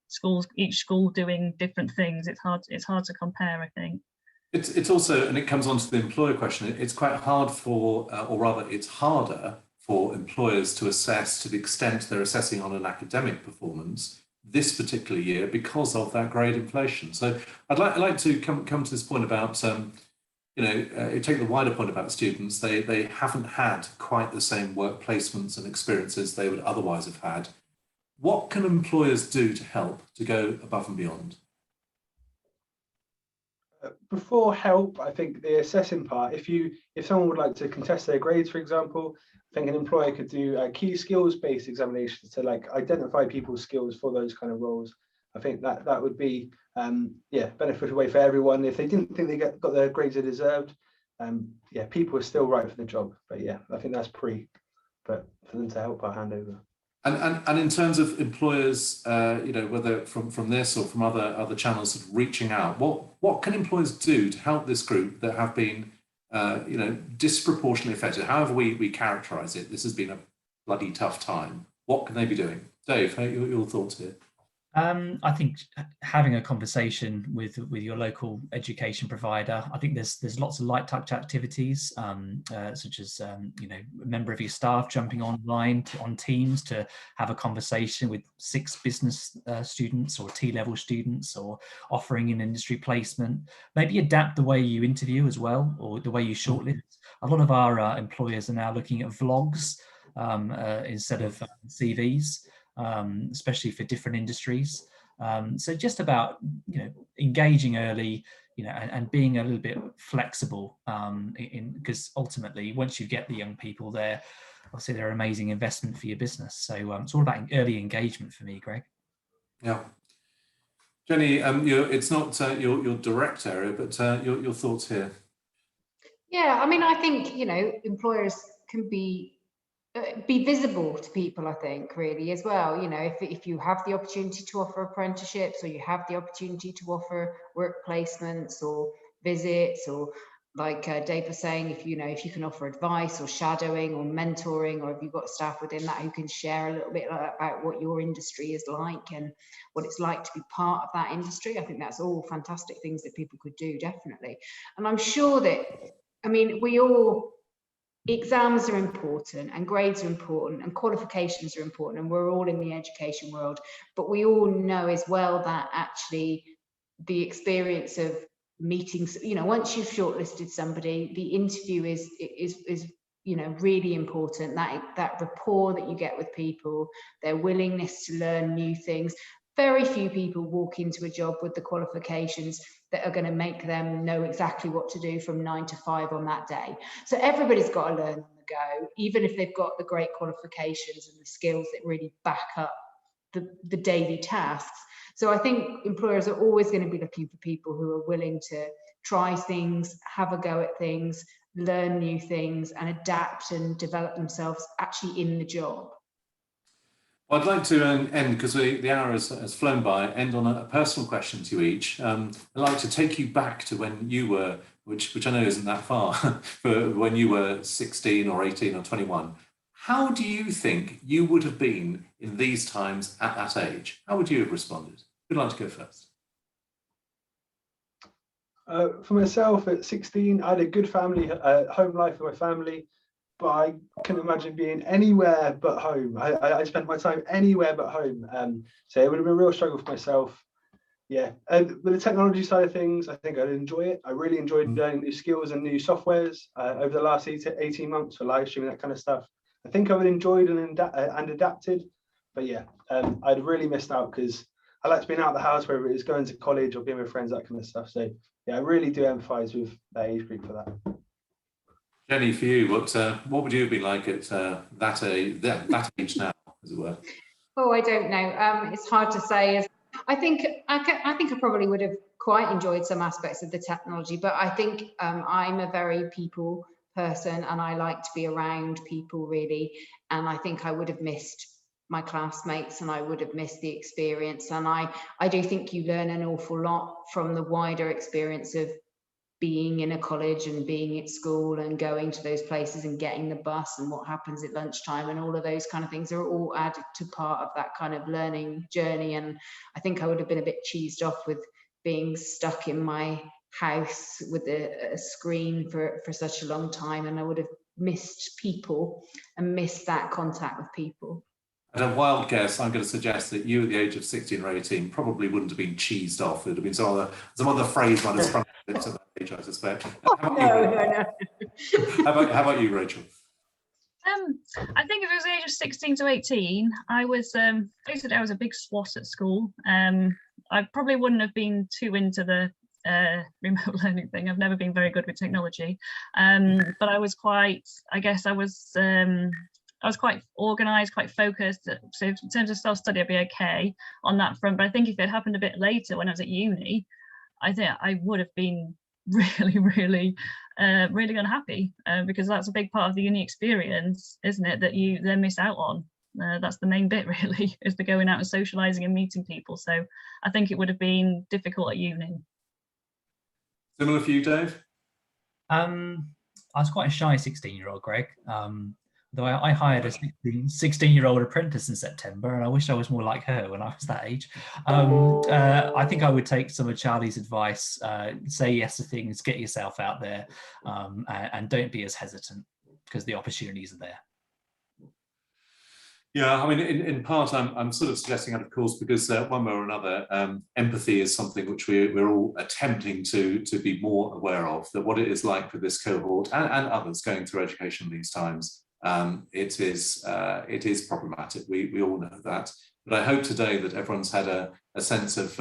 Speaker 6: schools, each school doing different things. It's hard to compare, I think.
Speaker 1: It's also, and it comes on to the employer question, it's quite hard or rather it's harder for employers to assess to the extent they're assessing on an academic performance this particular year because of that grade inflation. So I'd like to come to this point about, take the wider point about students. They haven't had quite the same work placements and experiences they would otherwise have had. What can employers do to help to go above and beyond?
Speaker 3: Before help, I think the assessing part, if someone would like to contest their grades, for example, I think an employer could do key skills-based examinations to identify people's skills for those kind of roles. I think that would be yeah, beneficial way for everyone. If they didn't think they got the grades they deserved, yeah, people are still right for the job. But yeah, I think that's but for them to help, I'll hand over.
Speaker 1: And in terms of employers, you know, whether from this or from other channels of reaching out, what can employers do to help this group that have been, you know, disproportionately affected? However we characterise it, this has been a bloody tough time. What can they be doing? Dave, your thoughts here?
Speaker 5: I think having a conversation with your local education provider. I think there's lots of light touch activities, such as you know, a member of your staff jumping online on Teams to have a conversation with 6 business students or T-level students, or offering an industry placement. Maybe adapt the way you interview as well, or the way you shortlist. A lot of our employers are now looking at vlogs instead of CVs. Especially for different industries. So just about, you know, engaging early, you know, and being a little bit flexible, because ultimately once you get the young people there, obviously they're an amazing investment for your business. So it's all about early engagement for me, Greg.
Speaker 1: Yeah. Jenny, it's not your direct area, but your thoughts here.
Speaker 4: Yeah, I mean, I think, you know, employers can be visible to people, I think, really, as well. You know, if you have the opportunity to offer apprenticeships, or you have the opportunity to offer work placements or visits, or like Dave was saying, if you can offer advice or shadowing or mentoring, or if you've got staff within that who can share a little bit about what your industry is like and what it's like to be part of that industry, I think that's all fantastic things that people could do, definitely. And I'm sure that, I mean, exams are important and grades are important and qualifications are important, and we're all in the education world, but we all know as well that actually the experience of meetings, you know, once you've shortlisted somebody, the interview is you know, really important. That rapport that you get with people, their willingness to learn new things. Very few people walk into a job with the qualifications that are going to make them know exactly what to do from 9 to 5 on that day. So everybody's got to learn on the go, even if they've got the great qualifications and the skills that really back up the daily tasks. So I think employers are always going to be looking for people who are willing to try things, have a go at things, learn new things, and adapt and develop themselves actually in the job.
Speaker 1: Well, I'd like to end, because the hour has flown by, end on a personal question to you each. I'd like to take you back to when you were, which I know isn't that far, but when you were 16 or 18 or 21. How do you think you would have been in these times at that age? How would you have responded? Who'd like to go first?
Speaker 3: For myself, at 16, I had a good family, home life with my family, but I couldn't imagine being anywhere but home. I spent my time anywhere but home. So it would have been a real struggle for myself. Yeah, and with the technology side of things, I think I'd enjoy it. I really enjoyed learning new skills and new softwares over the last 18 months for live streaming, that kind of stuff. I think I would have enjoyed and adapted, but yeah, I'd really missed out, because I like being out of the house, whether it is going to college or being with friends, that kind of stuff. So yeah, I really do empathise with that age group for that.
Speaker 1: Jenny, for you, what would you have been like at that age now, as it were?
Speaker 4: Oh, I don't know. It's hard to say. I think I probably would have quite enjoyed some aspects of the technology, but I think I'm a very people person, and I like to be around people, really. And I think I would have missed my classmates, and I would have missed the experience. And I do think you learn an awful lot from the wider experience of being in a college and being at school and going to those places and getting the bus and what happens at lunchtime, and all of those kind of things are all added to part of that kind of learning journey. And I think I would have been a bit cheesed off with being stuck in my house with a screen for such a long time, and I would have missed people and missed that contact with people.
Speaker 1: At a wild guess, I'm going to suggest that you, at the age of 16 or 18, probably wouldn't have been cheesed off. It would have been some other phrase might have sprung to that age, I suspect.
Speaker 4: No.
Speaker 1: How about you, Rachel?
Speaker 6: I think if it was the age of 16 to 18, I was basically I was a big swot at school. I probably wouldn't have been too into the remote learning thing. I've never been very good with technology, but I was quite. I guess I was I was quite organised, quite focused. So in terms of self-study, I'd be okay on that front. But I think if it happened a bit later when I was at uni, I think I would have been really unhappy, because that's a big part of the uni experience, isn't it, that you then miss out on. That's the main bit, really, is the going out and socialising and meeting people. So I think it would have been difficult at uni.
Speaker 1: Similar for you, Dave?
Speaker 5: I was quite a shy 16-year-old, Greg. Though I hired a 16-year-old apprentice in September, and I wish I was more like her when I was that age. I think I would take some of Charlie's advice, say yes to things, get yourself out there, and don't be as hesitant, because the opportunities are there.
Speaker 1: Yeah, I mean, in part, I'm sort of suggesting that, of course, because one way or another, empathy is something which we're all attempting to be more aware of, that what it is like for this cohort and others going through education these times. It is problematic. We all know that. But I hope today that everyone's had a sense of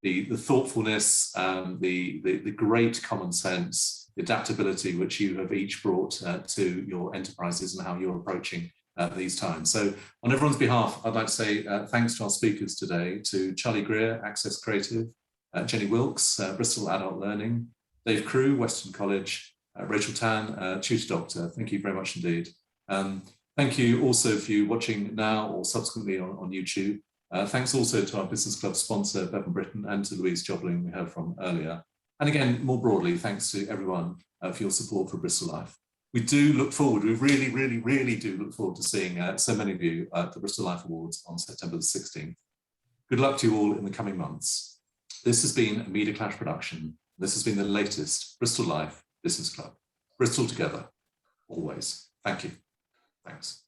Speaker 1: the thoughtfulness, the great common sense, the adaptability which you have each brought to your enterprises and how you're approaching these times. So on everyone's behalf, I'd like to say thanks to our speakers today, to Charlie Grier, Access Creative, Jenny Wilkes, Bristol Adult Learning, Dave Crew, Weston College, Rachael Tan, Tutor Doctor. Thank you very much indeed. Thank you also for you watching now or subsequently on YouTube. Thanks also to our Business Club sponsor, Bevan Britton, and to Louise Jobling, we heard from earlier. And again, more broadly, thanks to everyone for your support for Bristol Life. We do look forward, we really do look forward to seeing so many of you at the Bristol Life Awards on September the 16th. Good luck to you all in the coming months. This has been a Media Clash production. This has been the latest Bristol Life Business Club. Bristol together, always. Thank you. Thanks.